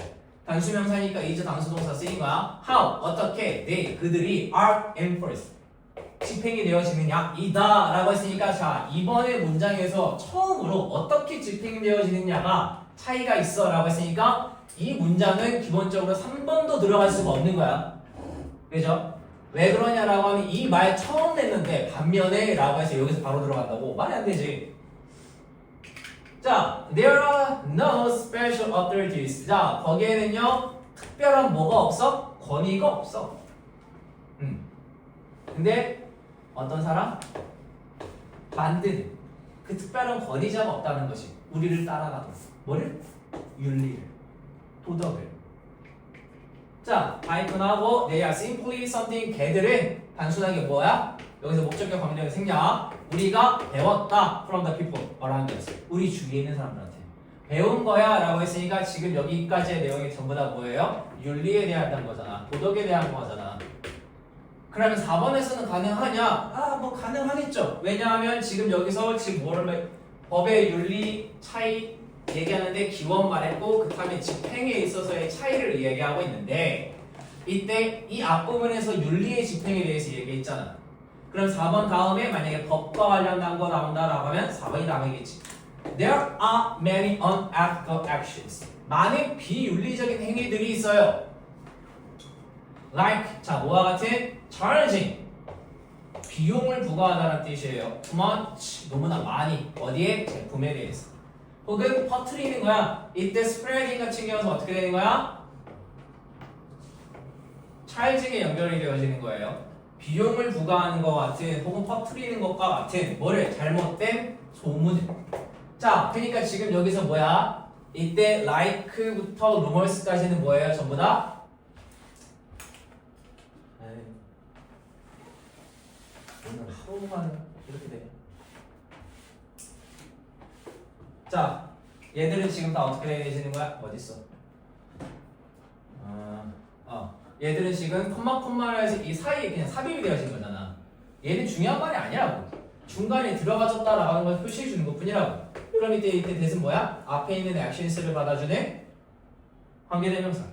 단수명사니까 이제 단수동사 쓰인 거야. how, 어떻게, they, 그들이 are enforced 집행이 되어지느냐 이다 라고 했으니까 자, 이번의 문장에서 처음으로 어떻게 집행이 되어지느냐가 차이가 있어 라고 했으니까 이 문장은 기본적으로 3번도 들어갈 수가 없는 거야. 그죠? 왜 그러냐라고 하면 이 말 처음 냈는데 반면에 라고 해서 여기서 바로 들어간다고? 말이 안 되지. 자, there are no special authorities. 자, 거기에는요 특별한 뭐가 없어? 권위가 없어. 근데 어떤 사람? 만드는 그 특별한 권위자가 없다는 것이 우리를 따라가도 뭐를? 윤리를, 도덕을. 자, 파이썬하고 they are simply something. 걔들은 단순하게 뭐야? 여기서 목적격 관계되는 생략. 우리가 배웠다 from the people around us. 우리 주위에 있는 사람들한테 배운 거야 라고 했으니까 지금 여기까지의 내용이 전부 다 뭐예요? 윤리에 대한 거잖아. 도덕에 대한 거잖아. 그러면 4번에서는 가능하냐? 아, 뭐 가능하겠죠. 왜냐하면 지금 여기서 지금 뭐를 법의 윤리 차이 얘기하는데 기원 말했고 그 다음에 집행에 있어서의 차이를 얘기하고 있는데 이때 이 앞부분에서 윤리의 집행에 대해서 얘기했잖아. 그럼 4번 다음에 만약에 법과 관련된 거 나온다라고 하면 4번이 나가겠지. There are many unethical actions. 많은 비윤리적인 행위들이 있어요. Like, 자, 뭐와 같은 charging. 비용을 부과하다는 뜻이에요. Too much, 너무나 많이. 어디에? 제품에 대해서. 혹은 퍼뜨리는 거야. 이때 spreading 같은 경우는 어떻게 되는 거야? charging에 연결이 되어지는 거예요. 비용을 부과하는 것 같은 혹은 퍼뜨리는 것과 같은 뭐를? 잘못된 소문을. 자, 그러니까 지금 여기서 뭐야? 이때 like부터 rumors까지는 뭐예요? 전부 다? 오늘 하루만 이렇게 돼. 자, 얘들은 지금 다 어떻게 되시는 거야? 어딨어? 얘들은 지금 콤마에서 이 사이에 그냥 삽입이 되어진 거잖아. 얘는 중요한 말이 아니라고. 중간에 들어가졌다라고 하는 걸 표시해 주는 것 뿐이라고. 그럼 이때 대신 뭐야? 앞에 있는 actions를 받아주는 관계대명사.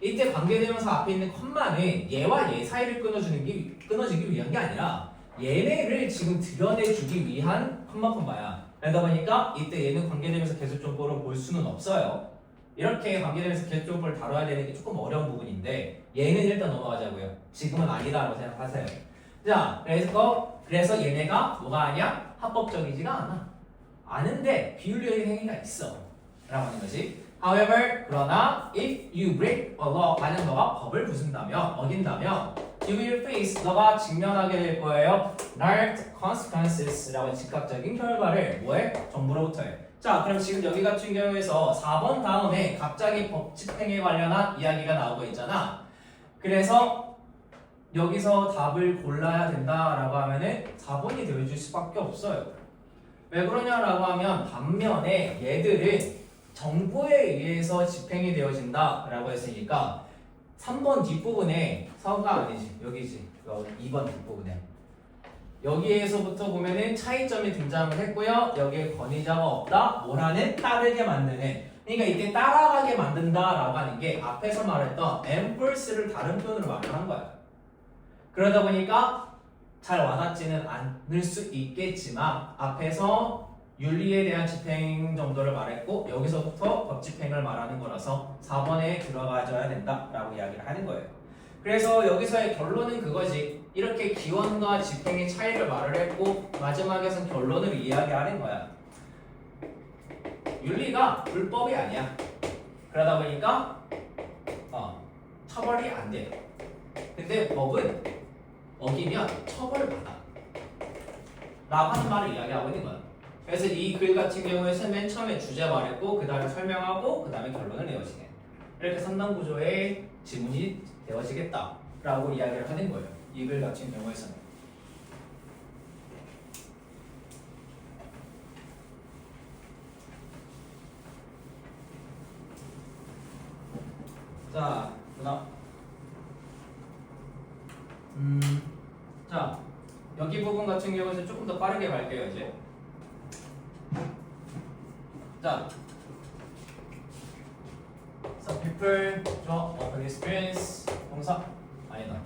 이때 관계대명사 앞에 있는 콤마는 얘와 얘 사이를 끊어주기 위한 게 아니라 얘네를 지금 드러내주기 위한 콤마야. 그러다 보니까 이때 얘는 관계대명사 계속적으로 볼 수는 없어요. 이렇게 관계대명사 계속적으로 다뤄야 되는 게 조금 어려운 부분인데 얘는 일단 넘어가자고요. 지금은 아니다라고 생각하세요. 자, 그래서 얘네가 뭐가 아니야? 합법적이지가 않아. 아는데 비윤리적인 행위가 있어 라고 하는 거지. However, 그러나 if you break a law, 만약 너가 법을 부순다면, 어긴다면 you will face, 너가 직면하게 될 거예요. direct consequences 라고 즉각적인 결과를 뭐해? 정부로부터 해. 자, 그럼 지금 여기 같은 경우에서 4번 다음에 갑자기 법 집행에 관련한 이야기가 나오고 있잖아. 그래서 여기서 답을 골라야 된다라고 하면은 4번이 되어줄 수밖에 없어요. 왜 그러냐라고 하면 반면에 얘들은 정보에 의해서 집행이 되어진다 라고 했으니까 3번 뒷부분에 서가 아니지 여기지 2번 뒷부분에 여기에서부터 보면은 차이점이 등장을 했고요. 여기에 권위자가 없다. 뭐라는? 따르게 만드는. 그러니까 이때 따라가게 만든다라고 하는 게 앞에서 말했던 enforce를 다른 표현으로 말을 한 거야. 그러다 보니까 잘 와닿지는 않을 수 있겠지만 앞에서 윤리에 대한 집행 정도를 말했고 여기서부터 법 집행을 말하는 거라서 4번에 들어가줘야 된다라고 이야기를 하는 거예요. 그래서 여기서의 결론은 그거지. 이렇게 기원과 집행의 차이를 말을 했고 마지막에선 결론을 이야기하는 거야. 윤리가 불법이 아니야. 그러다 보니까 처벌이 안 돼. 근데 법은 어기면 처벌받아 라고 하는 말을 이야기하고 있는 거야. 그래서 이 글 같은 경우에는 맨 처음에 주제 말했고 그 다음에 설명하고 그 다음에 결론을 내어지네. 이렇게 3단 구조의 지문이 되어지겠다 라고 이야기를 하는 거예요. 이 글 같은 경우에서는. 자, 그다음 자, 여기 부분 같은 경우에는 조금 더 빠르게 갈게요, 이제. 자, some people draw open experience 동사 아니다.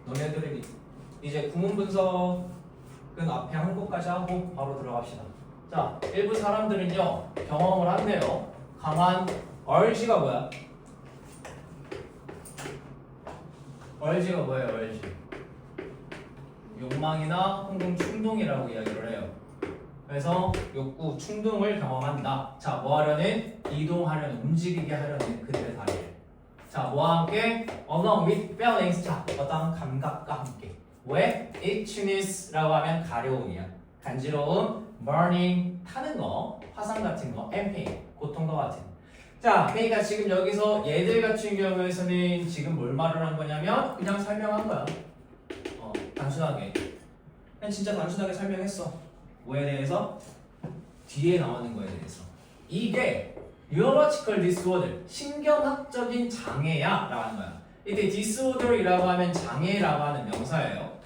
너네들이 이제 구문 분석은 앞에 한 곳까지 하고 바로 들어갑시다. 자, 일부 사람들은요 경험을 한대요. 강한 urge가 뭐야? urge가 뭐예요? urge 욕망이나 혹은 충동이라고 이야기를 해요. 그래서 욕구, 충동을 경험한다. 자, 뭐 하려는? 이동하려는, 움직이게 하려는 그들의 다리를. 자, 뭐와 함께? along with feelings. 자, 어떤 감각과 함께. 왜? itchiness라고 하면 가려움이야. 간지러움, burning, 타는 거, 화상 같은 거, and pain, 고통과 같은. 자, 그러니까 지금 여기서 얘들 같은 경우에서는 지금 뭘 말을 한 거냐면 그냥 설명한 거야. 단순하게. 그냥 진짜 단순하게 설명했어. 뭐에 대해서? 뒤에 나오는 거에 대해서. 이게 neurological disorder, 신경학적인 장애야 라는 거야. 이때 disorder이라고 하면 장애라고 하는 명사예요.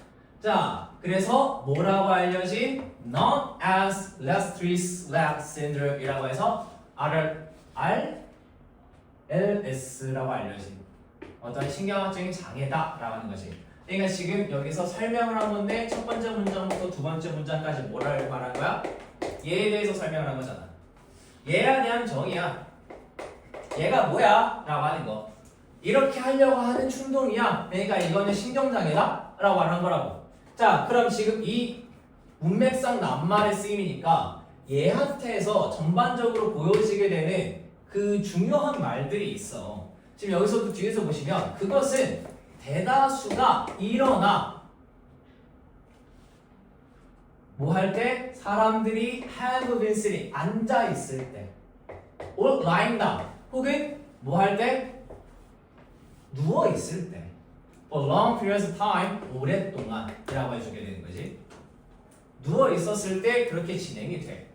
자, 그래서 뭐라고 알려진? known as Lesch syndrome이라고 해서 RLS라고 알려진 어떤 신경학적인 장애다라고 하는 거지. 그러니까 지금 여기서 설명을 한 건데 첫 번째 문장부터 두 번째 문장까지 뭐라고 말한 거야? 얘에 대해서 설명을 한 거잖아. 얘에 대한 정의야. 얘가 뭐야? 라고 하는 거. 이렇게 하려고 하는 충동이야. 그러니까 이거는 신경장애다? 라고 말한 거라고. 자, 그럼 지금 이 문맥상 낱말의 쓰임이니까 얘한테서 전반적으로 보여지게 되는 그 중요한 말들이 있어. 지금 여기서도 뒤에서 보시면 그것은 대다수가 일어나 뭐 할 때? 사람들이 have been sitting 앉아 있을 때 or lying down 혹은 뭐 할 때? 누워 있을 때 for long periods of time 오랫동안이라고 해주게 되는 거지. 누워 있었을 때 그렇게 진행이 돼.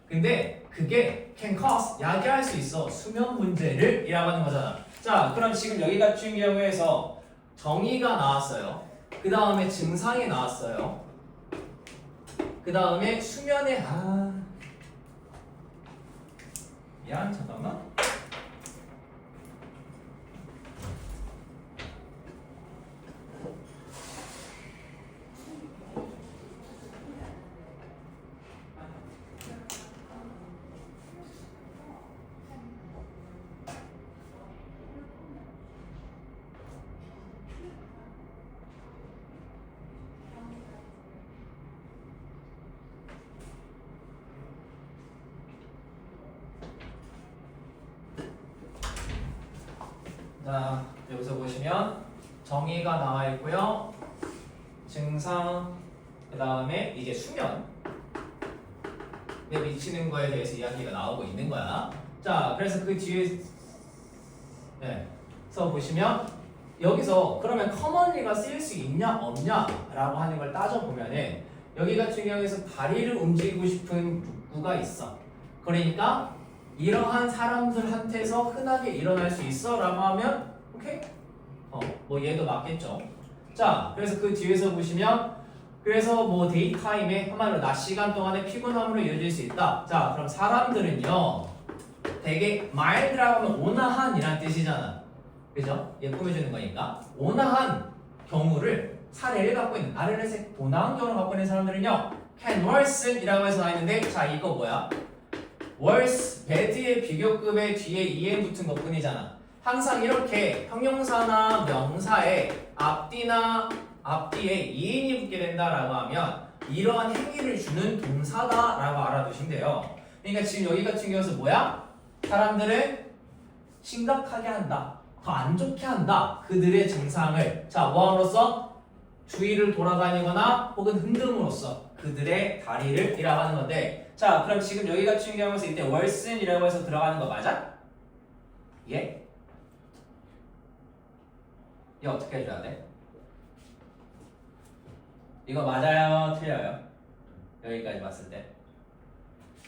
근데 그게 can cause 야기할 수 있어. 수면 문제를 이라고 하는 거잖아. 자, 그럼 지금 여기 같은 경우에서 정의가 나왔어요. 그 다음에 증상이 나왔어요. 그 다음에 수면에 미안 잠깐만. 자, 여기서 보시면 정의가 나와 있고요. 증상, 그 다음에 이제 수면에 미치는 거에 대해서 이야기가 나오고 있는 거야. 자, 그래서 그 뒤에서 보시면 여기서 그러면 commonly가 쓰일 수 있냐 없냐라고 하는 걸 따져보면은 여기 같은 경우에서 다리를 움직이고 싶은 욕구가 있어. 그러니까 이러한 사람들한테서 흔하게 일어날 수 있어 라고 하면 오케이? 뭐 얘도 맞겠죠. 자, 그래서 그 뒤에서 보시면 그래서 뭐 데이타임에 한마디로 낮 시간 동안에 피곤함으로 이어질 수 있다. 자, 그럼 사람들은요 되게 mild라고 하면 온화한이란 뜻이잖아. 그죠? 얘 꾸며주는 거니까 온화한 경우를 사례를 갖고 있는 RLS의 온화한 경우를 갖고 있는 사람들은요 can worsen 이라고 해서 나있는데 자 이거 뭐야? worse, bad의 비교급의 뒤에 en 붙은 것 뿐이잖아. 항상 이렇게 형용사나 명사의 앞뒤에 en이 붙게 된다라고 하면 이러한 행위를 주는 동사다라고 알아두시면 돼요. 그러니까 지금 여기 같은 경우에서 뭐야? 사람들을 심각하게 한다. 더 안 좋게 한다. 그들의 증상을 자 뭐함으로써 주위를 돌아다니거나 혹은 흔듦으로써 그들의 다리를 이라고 하는 건데 자 그럼 지금 여기 같은 경우에서 이때 worsen이라고 해서 들어가는 거 맞아? 예? 이거 어떻게 해줘야 돼? 이거 맞아요? 틀려요? 여기까지 봤을 때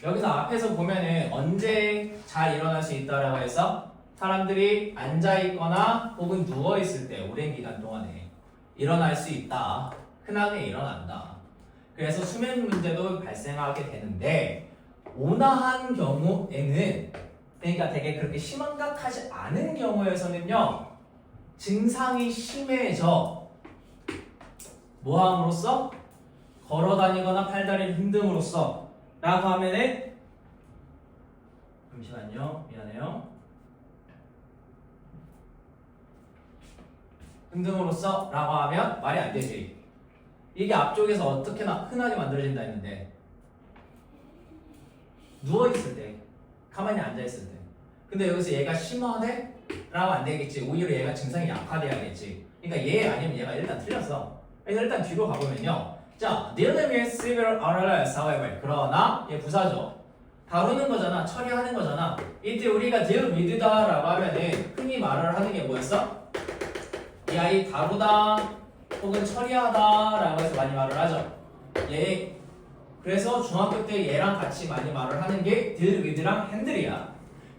여기서 앞에서 보면은 언제 잘 일어날 수 있다라고 해서 사람들이 앉아있거나 혹은 누워있을 때 오랜 기간 동안에 일어날 수 있다. 흔하게 일어난다. 그래서 수면 문제도 발생하게 되는데 온화한 경우에는 그러니까 되게 그렇게 심각하지 않은 경우에서는요 증상이 심해져 뭐함으로써 걸어다니거나 팔다리를 흔듦으로써 라고 하면은 잠시만요 미안해요 흔듦으로써 라고 하면 말이 안 되지. 이게 앞쪽에서 어떻게나 흔하게 만들어진다 했는데 누워있을 때 가만히 앉아있을 때 근데 여기서 얘가 심하대? 라고 안 되겠지. 오히려 얘가 증상이 약화돼야겠지. 그러니까 얘 아니면 얘가 일단 틀렸어. 그래서 일단 뒤로 가보면요 자, dealing with severe RLS however 그러나 얘 부사죠. 다루는 거잖아. 처리하는 거잖아. 이때 우리가 deal with다 라고 하면은 흔히 말을 하는 게 뭐였어? 이 아이 다루다 혹은 처리하다 라고 해서 많이 말을 하죠. 얘 그래서 중학교 때 얘랑 같이 많이 말을 하는 게 deal with랑 handle이야.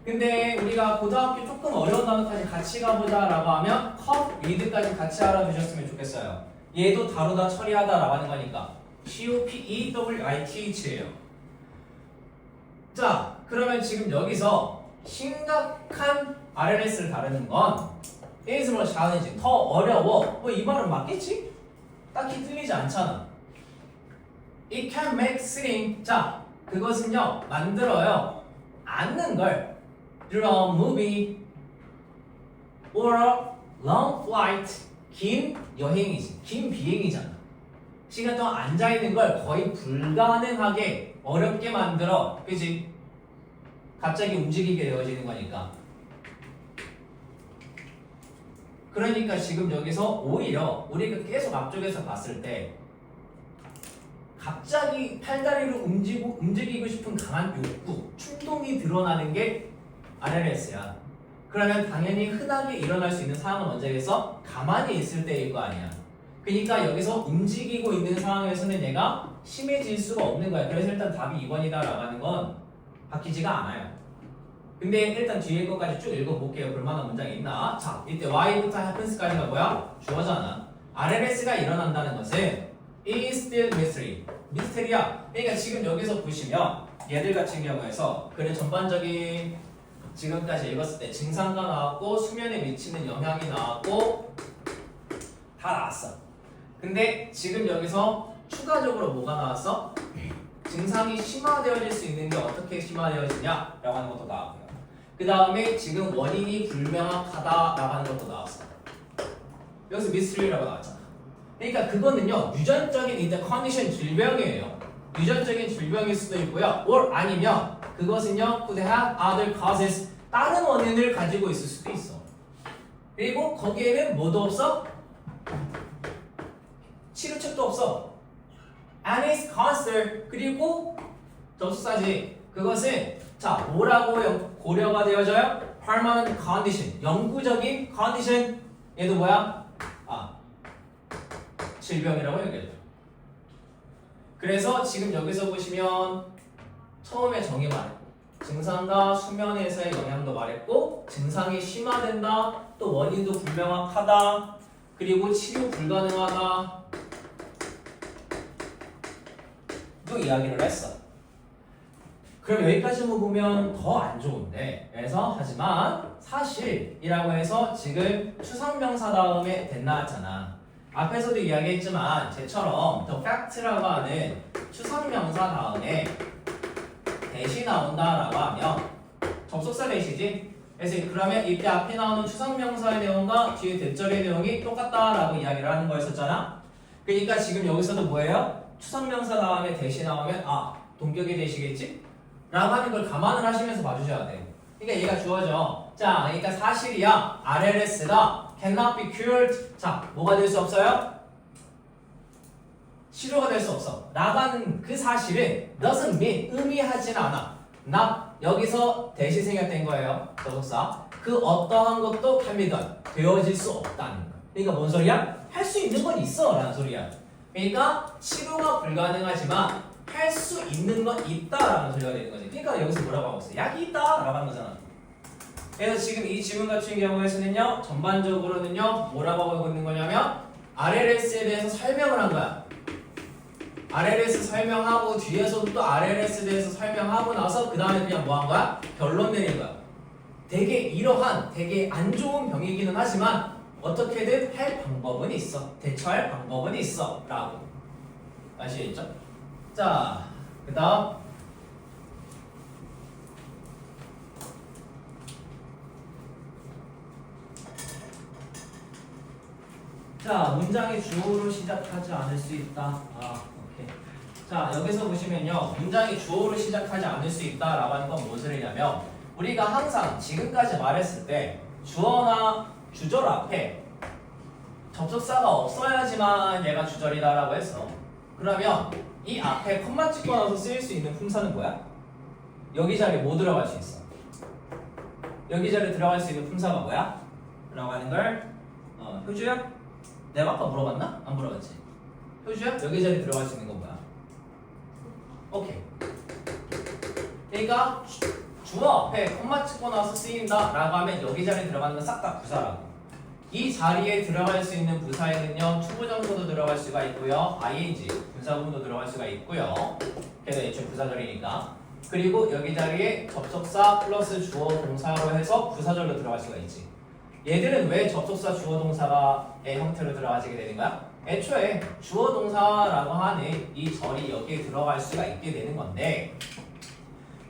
근데 우리가 고등학교 조금 어려운 단어까지 같이 가보자 라고 하면 cope with까지 같이 알아두셨으면 좋겠어요. 얘도 다루다 처리하다 라고 하는 거니까 COPEWITH예요. 자 그러면 지금 여기서 심각한 RLS를 다루는 건 is more challenging 더 어려워. 뭐 이 말은 맞겠지? 딱히 틀리지 않잖아. It can make sitting 자 그것은요 만들어요 앉는 걸 through a movie or a long flight 긴 여행이지 긴 비행이잖아. 시간 동안 앉아있는 걸 거의 불가능하게 어렵게 만들어 그치? 갑자기 움직이게 되어지는 거니까. 그러니까 지금 여기서 오히려 우리가 계속 앞쪽에서 봤을 때 갑자기 팔다리를 움직이고 싶은 강한 욕구, 충동이 드러나는 게 RLS야. 그러면 당연히 흔하게 일어날 수 있는 상황은 언제겠어? 가만히 있을 때일 거 아니야. 그러니까 여기서 움직이고 있는 상황에서는 얘가 심해질 수가 없는 거야. 그래서 일단 답이 2번이다 라고 하는 건 바뀌지가 않아요. 근데 일단 뒤에 것까지 쭉 읽어볼게요. 볼만한 문장이 있나? 자, 이때 Y부터 happens까지가 뭐야? 주어잖아. RLS가 일어난다는 것은 is still mystery. 미스테리야. 그러니까 지금 여기서 보시면 얘들 같은 경우에서 그래 전반적인 지금까지 읽었을 때 증상가 나왔고 수면에 미치는 영향이 나왔고 다 나왔어. 근데 지금 여기서 추가적으로 뭐가 나왔어? 증상이 심화되어질 수 있는 게 어떻게 심화되어지냐? 라고 하는 것도 나왔고요. 그 다음에 지금 원인이 불명확하다라고 하는 것도 나왔어. 여기서 미스터리라고 나왔잖아. 그러니까 그거는요 유전적인 이제 컨디션 질병이에요. 유전적인 질병일 수도 있고요. or 아니면 그것은요 could have other causes 다른 원인을 가지고 있을 수도 있어. 그리고 거기에는 뭐도 없어? 치료책도 없어. And it's cancer. 그리고 접수사지. 그것은 자 뭐라고 고려가 되어져요? permanent condition. 영구적인 condition. 얘도 뭐야? 질병이라고 얘기했죠. 그래서 지금 여기서 보시면 처음에 정의 말했고 증상과 수면에서의 영향도 말했고 증상이 심화된다 또 원인도 불명확하다 그리고 치료 불가능하다 또 이야기를 했어. 그럼 여기까지만 보면 더 안 좋은데 그래서 하지만 사실이라고 해서 지금 추상명사 다음에 된 나왔잖아. 앞에서도 이야기했지만 쟤처럼 the fact라고 하는 추상명사 다음에 대시 나온다라고 하면 접속사 대시지. 그래서 그러면 이때 앞에 나오는 추상명사의 내용과 뒤에 대절의 내용이 똑같다라고 이야기를 하는 거였었잖아. 그러니까 지금 여기서도 뭐예요? 추상명사 다음에 대시 나오면 동격의 대시겠지? 라고 하는 걸 감안을 하시면서 봐주셔야 돼요. 그러니까 얘가 주어져. 자, 그러니까 사실이야. RLS가 cannot be cured. 자, 뭐가 될 수 없어요? 치료가 될 수 없어. 라가는 그 사실은 doesn't mean 의미하진 않아. 여기서 대시 생략된 거예요. 접속사. 그 어떠한 것도 can be done. 되어질 수 없다는 거. 그러니까 뭔 소리야? 할 수 있는 건 있어. 라는 소리야. 그러니까 치료가 불가능하지만 할 수 있는 건 있다라는 소리가 되는 거지. 그러니까 여기서 뭐라고 하고 있어? 약이 있다라고 하는 거잖아. 그래서 지금 이 지문 같은 경우에서는요, 전반적으로는요, 뭐라고 하고 있는 거냐면 RLS에 대해서 설명을 한 거야. RLS 설명하고 뒤에서도 또 RLS에 대해서 설명하고 나서 그 다음에 그냥 뭐 한 거야? 결론 내린 거야. 되게 이러한 되게 안 좋은 병이기는 하지만 어떻게든 할 방법은 있어. 대처할 방법은 있어. 라고. 아시겠죠? 자, 그 다음 자, 문장의 주어로 시작하지 않을 수 있다. 오케이. 자, 여기서 보시면요. 문장의 주어로 시작하지 않을 수 있다라고 하는 건 무슨 의미냐면 우리가 항상 지금까지 말했을 때 주어나 주절 앞에 접속사가 없어야지만 얘가 주절이다라고 했어. 그러면 이 앞에 콤마 찍고 나서 쓰일 수 있는 품사는 뭐야? 여기 자리에 뭐 들어갈 수 있어? 여기 자리에 들어갈 수 있는 품사가 뭐야? 라고 하는 걸 효주야? 내가 아까 물어봤나? 안 물어봤지? 효주야? 여기 자리에 들어갈 수 있는 건 뭐야? 오케이. 그러니까 주어 앞에 콤마 찍고 나서 쓰인다 라고 하면 여기 자리에 들어가는 건 싹 다 부사라고. 이 자리에 들어갈 수 있는 부사에는요 투부정사도 들어갈 수가 있고요 ing 분사구문도 들어갈 수가 있고요 걔가 애초에 부사절이니까 그리고 여기 자리에 접속사 플러스 주어 동사로 해서 부사절로 들어갈 수가 있지. 얘들은 왜 접속사 주어 동사의 형태로 들어가지게 되는 거야? 애초에 주어 동사라고 하는 이 절이 여기에 들어갈 수가 있게 되는 건데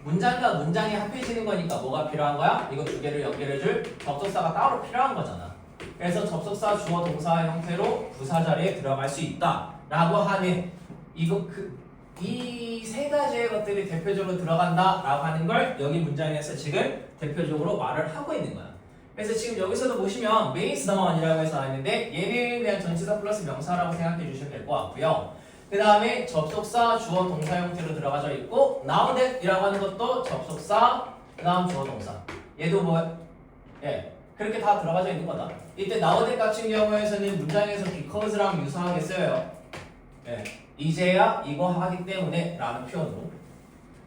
문장과 문장이 합해지는 거니까 뭐가 필요한 거야? 이거 두 개를 연결해줄 접속사가 따로 필요한 거잖아. 그래서 접속사 주어 동사의 형태로 부사 자리에 들어갈 수 있다 라고 하는 이 세 가지의 것들이 대표적으로 들어간다 라고 하는 걸 여기 문장에서 지금 대표적으로 말을 하고 있는 거야. 그래서 지금 여기서도 보시면 means done이라고 해서 나왔는데 얘는 그냥 전치사 플러스 명사라고 생각해 주시면 될 것 같고요. 그 다음에 접속사 주어 동사 형태로 들어가져 있고 now that 이라고 하는 것도 접속사 그 다음 주어 동사 얘도 그렇게 다 들어가져 있는 거다. 이때 now that 같은 경우에서는 문장에서 because랑 유사하게 써요. 이제야 이거 하기 때문에 라는 표현으로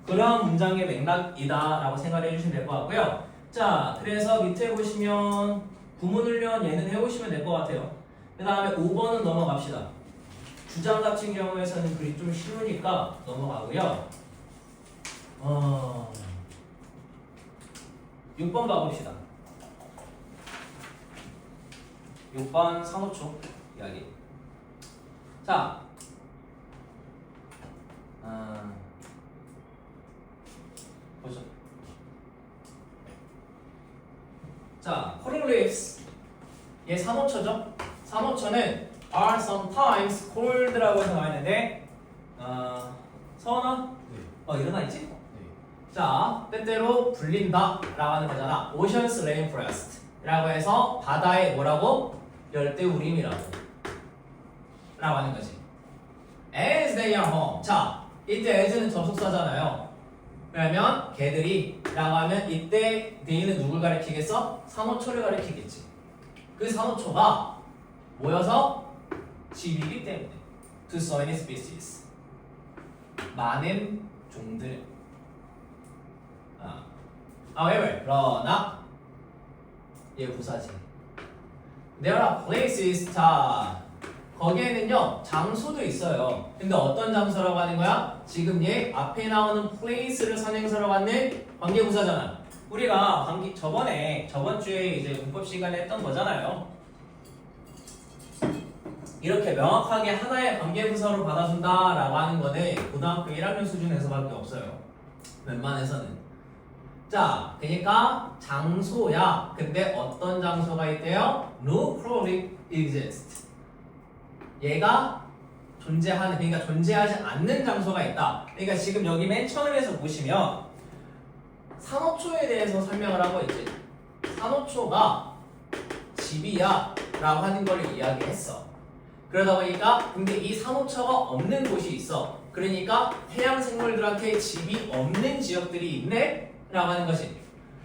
그런 문장의 맥락이다 라고 생각해 주시면 될 것 같고요. 자, 그래서 밑에 보시면 구문훈련 얘는 해오시면 될 것 같아요. 그 다음에 5번은 넘어갑시다. 주장 같은 경우에서는 글이 좀 쉬우니까 넘어가고요. 6번 가봅시다. 6번 산호초 이야기. 자, 보죠. 자, 코링리프스 얘 산호초죠. 산호초는 are sometimes called라고 해서 나와 있는데 서원아?
네.
일어나 있지?
네.
자, 때때로 불린다 라고 하는 거잖아. Ocean's rainforest 라고 해서 바다의 뭐라고? 열대우림이라고 라고 하는 거지. As they are home. 자, 이때 as는 접속사잖아요. 그러면 걔들이 라고 하면 이때 they는 누굴 가리키겠어? 산호초를 가리키겠지. 그 산호초가 모여서 집이기 때문에 to so many species 많은 종들. However, 그러나 얘 부사지. There are places. 자, 거기에는요 장소도 있어요. 근데 어떤 장소라고 하는 거야? 지금 얘 앞에 나오는 place를 선행사로 갖는 관계부사잖아. 우리가 저번 주에 이제 문법 시간에 했던 거잖아요. 이렇게 명확하게 하나의 관계부사로 받아준다라고 하는 거는 고등학교 1학년 수준에서밖에 없어요. 웬만해서는. 자, 그러니까 장소야. 근데 어떤 장소가 있대요? No probably exist. 얘가 존재하는, 그러니까 존재하지 않는 장소가 있다. 그러니까 지금 여기 맨 처음에서 보시면 산호초에 대해서 설명을 하고 있지. 산호초가 집이야 라고 하는 걸 이야기했어. 그러다 보니까 근데 이 산호초가 없는 곳이 있어. 그러니까 해양 생물들한테 집이 없는 지역들이 있네 라고 하는 것이.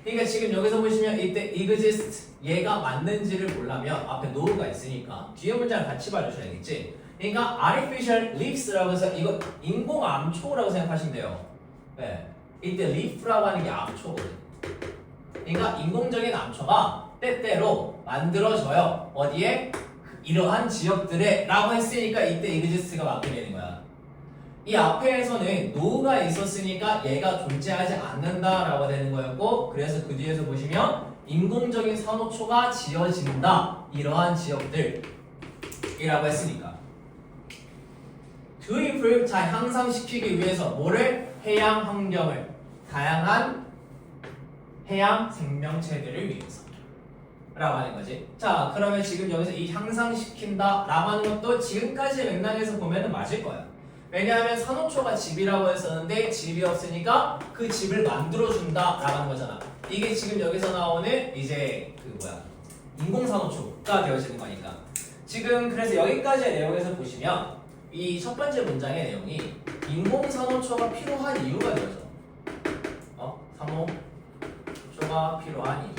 그러니까 지금 여기서 보시면 이때 exist 얘가 맞는지를 보려면 앞에 no가 있으니까 뒤에 문장을 같이 봐주셔야겠지. 그러니까 artificial leafs라고 해서 이거 인공 암초라고 생각하시면 돼요. 네. 이때 leaf라고 하는 게 암초거든. 그러니까 인공적인 암초가 때때로 만들어져요. 어디에? 이러한 지역들에 라고 했으니까 이때 exist가 맞게 되는 거야. 이 앞에서는 no가 있었으니까 얘가 존재하지 않는다라고 되는 거였고, 그래서 그 뒤에서 보시면 인공적인 산호초가 지어진다 이러한 지역들이라고 했으니까 to improve 자 향상시키기 위해서 뭐를? 해양 환경을 다양한 해양 생명체들을 위해서 라고 하는 거지. 자, 그러면 지금 여기서 이 향상시킨다 라고 하는 것도 지금까지의 맥락에서 보면 맞을 거야. 왜냐하면 산호초가 집이라고 했었는데 집이 없으니까 그 집을 만들어준다 라고 하는 거잖아. 이게 지금 여기서 나오는 이제 인공산호초가 되어지는 거니까. 지금 그래서 여기까지의 내용에서 보시면 이 첫 번째 문장의 내용이 인공산호초가 필요한 이유가 되어져. 산호초가 필요한 이유.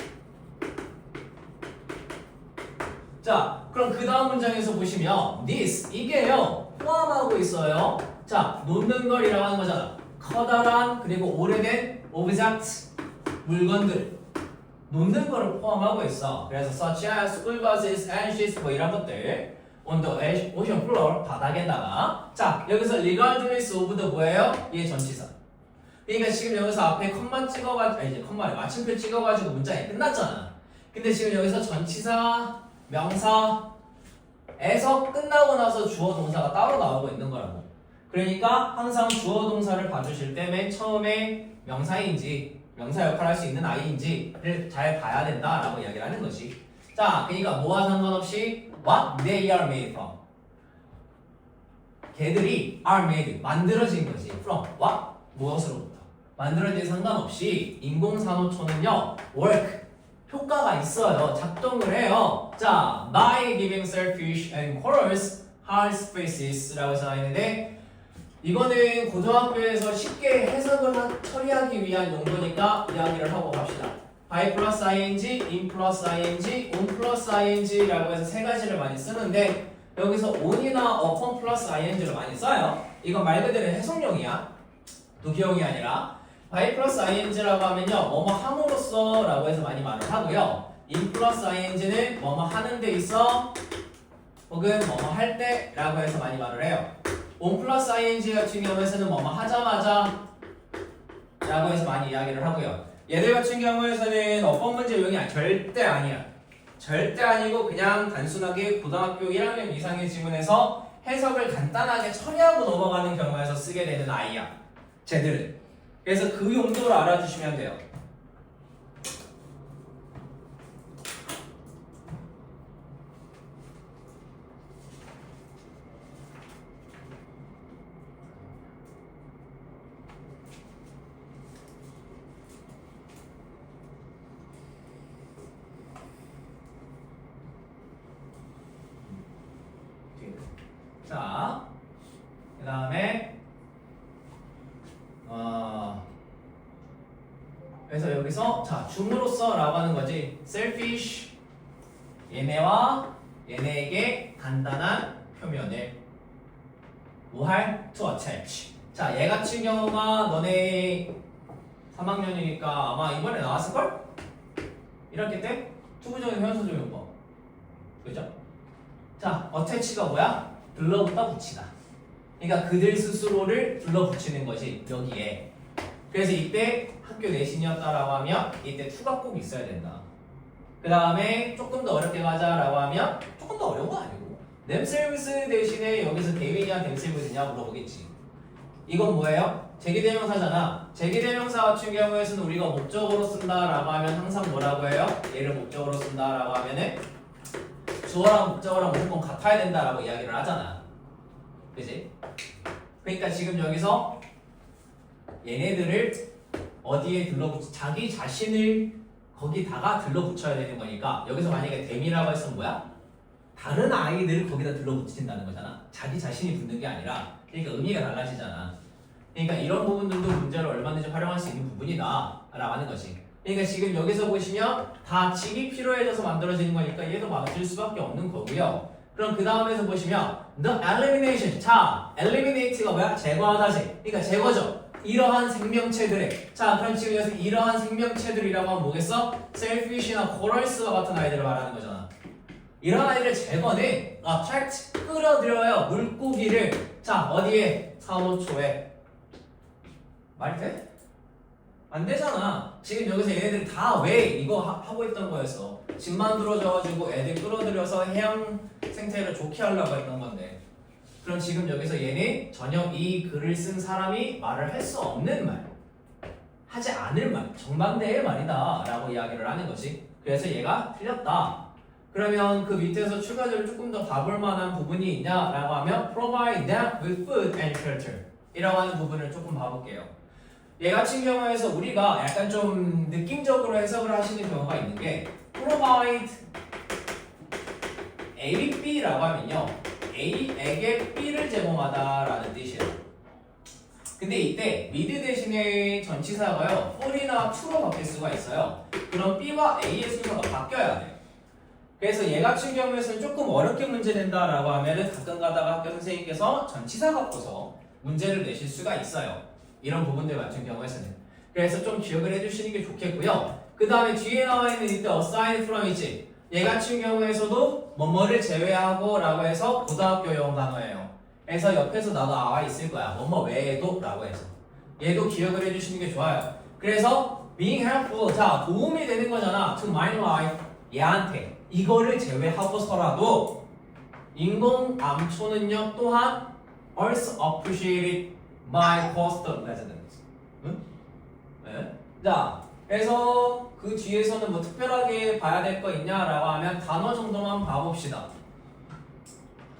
자, 그럼 그 다음 문장에서 보시면 this, 이게요 포함하고 있어요. 자, 놓는 걸이라고 하는 거잖아. 커다란 그리고 오래된 object, 물건들 놓는 거를 포함하고 있어. 그래서 such as school buses and ships 뭐 이런 것들 on the ocean floor, 바닥에다가. 자, 여기서 regardless of the 뭐예요? 얘 전치사. 그러니까 지금 여기서 앞에 컴만 찍어가지고 이제 컴만 마침표 찍어가지고 문장이 끝났잖아. 근데 지금 여기서 전치사 명사에서 끝나고 나서 주어 동사가 따로 나오고 있는 거라고. 그러니까 항상 주어 동사를 봐주실 때 맨 처음에 명사인지 명사 역할을 할 수 있는 아이인지를 잘 봐야 된다라고 이야기를 하는 거지. 자, 그러니까 뭐와 상관없이 what they are made from. 걔들이 are made 만들어진 거지. from what 무엇으로부터 만들어진 상관없이 인공산호초는요 work 효과가 있어요. 작동을 해요. 자, by giving shellfish and corals hard spaces라고 해서 나있는데 이거는 고등학교에서 쉽게 해석을 처리하기 위한 용도니까 이야기를 하고 갑시다. by 플러스 ing, in 플러스 ing, on 플러스 ing라고 해서 세 가지를 많이 쓰는데 여기서 on이나 upon 플러스 ing를 많이 써요. 이건 말 그대로 해석용이야. 도기용이 아니라. by 플러스 ing라고 하면요 뭐뭐 함으로써 라고 해서 많이 말을 하고요. in 플러스 ing는 뭐뭐 하는 데 있어 혹은 뭐뭐 할 때 라고 해서 많이 말을 해요. on 플러스 ing 같은 경우에서는 뭐뭐 하자마자 라고 해서 많이 이야기를 하고요. 얘들 같은 경우에서는 어법 문제 유형이 절대 아니야. 절대 아니고 그냥 단순하게 고등학교 1학년 이상의 지문에서 해석을 간단하게 처리하고 넘어가는 경우에서 쓰게 되는 아이야. 쟤들은. 그래서 그 용도를 알아주시면 돼요. 자, 그 다음에 그래서 여기서 자 줌으로써 라고 하는 거지. selfish 얘네와 얘네에게 간단한 표면을 뭐할? to attach. 자, 얘 같은 경우가 너네 3학년이니까 아마 이번에 나왔을걸? 1학기 때? 투부정의 현수적용법. 그죠? 자, 어태치가 뭐야? 들러붙다 붙이다. 그러니까 그들 스스로를 들러붙이는 것이 여기에. 그래서 이때 학교 내신이었다라고 하면 이때 투가 꼭 있어야 된다. 그 다음에 조금 더 어렵게 가자라고 하면 조금 더 어려운 거 아니고 themselves 대신에 여기서 대위냐 themselves냐 물어보겠지. 이건 뭐예요? 제기대명사잖아. 제기대명사 같은 경우에서는 우리가 목적으로 쓴다라고 하면 항상 뭐라고 해요? 얘를 목적으로 쓴다라고 하면은 주어랑 목적어랑 무조건 같아야 된다라고 이야기를 하잖아. 그지? 그러니까 지금 여기서 얘네들을 어디에 들러붙이 자기 자신을 거기다가 들러붙여야 되는 거니까 여기서 만약에 댐이라고 했으면 뭐야? 다른 아이들을 거기다 들러붙인다는 거잖아. 자기 자신이 붙는 게 아니라. 그러니까 의미가 달라지잖아. 그러니까 이런 부분들도 문제를 얼마든지 활용할 수 있는 부분이다 라고 하는 거지. 그러니까 지금 여기서 보시면 다 직이 필요해져서 만들어지는 거니까 얘도 맞을 수밖에 없는 거고요. 그럼 그 다음에서 보시면 the elimination. 자, eliminate가 뭐야? 제거하다지. 그러니까 제거죠. 이러한 생명체들의. 자, 그럼 지금 여기서 이러한 생명체들이라고 하면 뭐겠어? 셀피쉬나 코럴스와 같은 아이들을 말하는 거잖아. 이런 아이들을 제거는 attract, 끌어들여요. 물고기를. 자, 어디에? 산호초에. 말이 돼? 안 되잖아. 지금 여기서 얘네들이 다 왜 이거 하고 있던 거였어. 집 만들어져가지고 애들 끌어들여서 해양 생태를 좋게 하려고 했던 건데. 그럼 지금 여기서 얘는 전혀 이 글을 쓴 사람이 말을 할 수 없는 말, 하지 않을 말, 정반대의 말이다 라고 이야기를 하는 거지. 그래서 얘가 틀렸다. 그러면 그 밑에서 추가적으로 조금 더 봐볼 만한 부분이 있냐라고 하면 provide them with food and shelter 이라고 하는 부분을 조금 봐볼게요. 얘 같은 경우에서 우리가 약간 좀 느낌적으로 해석을 하시는 경우가 있는 게 provide A, B라고 하면요 A에게 B를 제공하다라는 뜻이에요. 근데 이때 with 대신에 전치사가요 for이나 to로 바뀔 수가 있어요. 그럼 B와 A의 순서가 바뀌어야 돼요. 그래서 얘 같은 경우에서는 조금 어렵게 문제 낸다라고 하면은 가끔 가다가 학교 선생님께서 전치사 갖고서 문제를 내실 수가 있어요. 이런 부분들 같은 경우에서는. 그래서 좀 기억을 해주시는 게 좋겠고요. 그 다음에 뒤에 나와 있는 이때 aside from 있지. 얘 같은 경우에서도 뭐뭐를 제외하고 라고 해서 고등학교용 단어예요. 그래서 옆에서 나도 나와 있을 거야. 뭐뭐 외에도 라고 해서. 얘도 기억을 해주시는 게 좋아요. 그래서 being helpful. 자, 도움이 되는 거잖아. to my life. 얘한테. 이거를 제외하고서라도 인공암초는요 또한 also appreciated by coastal residents. 응? 네. 자, 그래서 그 뒤에서는 뭐 특별하게 봐야 될 거 있냐라고 하면 단어 정도만 봐봅시다.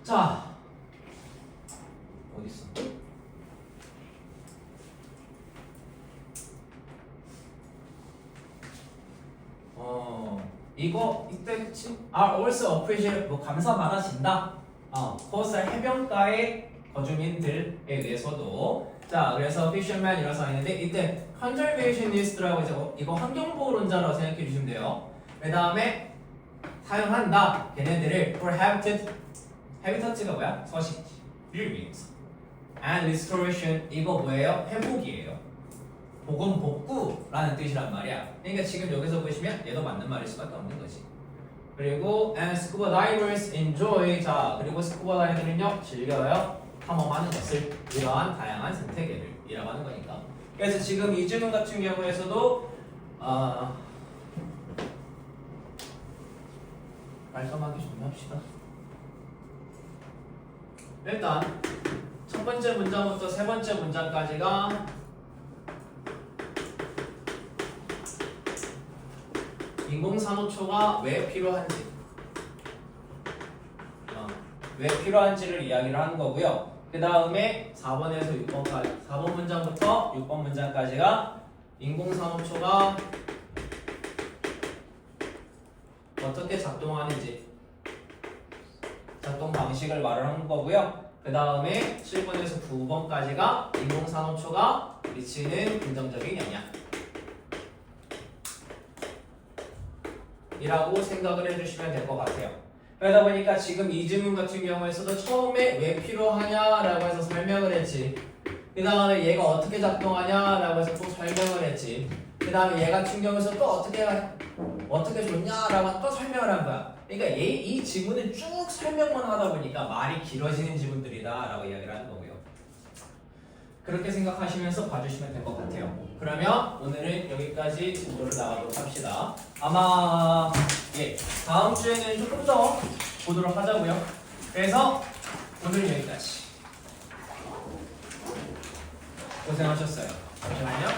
자, 어디 있어? 이거 이때 그치? are also appreciated 뭐 감사 받아진다. 코스탈 해변가의 거주민들에 의해서도. 자, 그래서 fisherman 이라고 써 있는데 이때 conservationist라고 해서 이거 환경보호론자라고 생각해 주시면 돼요. 그 다음에 사용한다. 걔네들을 for habitat가 뭐야? 서식지를 위해서. and restoration 이거 뭐예요? 회복이에요. 복원 복구라는 뜻이란 말이야. 그러니까 지금 여기서 보시면 얘도 맞는 말일 수밖에 없는 거지. 그리고 and scuba divers enjoy. 자, 그리고 스쿠버 다이버는요 즐겨요. 탐험하는 것을 이러한 다양한 생태계를이라고 하는 거니까. 그래서 지금 이 질문 같은 경우에서도 깔끔하게 정리합시다. 일단 첫 번째 문장부터 세 번째 문장까지가 인공산호초가 왜 필요한지 왜 필요한지를 이야기를 하는 거고요. 그 다음에 4번에서 6번까지 4번 문장부터 6번 문장까지가 인공산호초가 어떻게 작동하는지 작동 방식을 말을 하는 거고요. 그 다음에 7번에서 9번까지가 인공산호초가 미치는 긍정적인 영향 이라고 생각을 해주시면 될 것 같아요. 그러다 보니까 지금 이 질문 같은 경우에서도 처음에 왜 필요하냐라고 해서 설명을 했지. 그 다음에 얘가 어떻게 작동하냐라고 해서 또 설명을 했지. 그 다음에 얘 같은 경우에서 또 어떻게 좋냐라고 또 설명을 한 거야. 그러니까 이 지문은 쭉 설명만 하다 보니까 말이 길어지는 지문들이다라고 이야기를 하는 거고요. 그렇게 생각하시면서 봐주시면 될 것 같아요. 그러면 오늘은 여기까지 진도를 나가도록 합시다. 아마 다음 주에는 조금 더 보도록 하자고요. 그래서 오늘은 여기까지. 고생하셨어요. 잠시만요.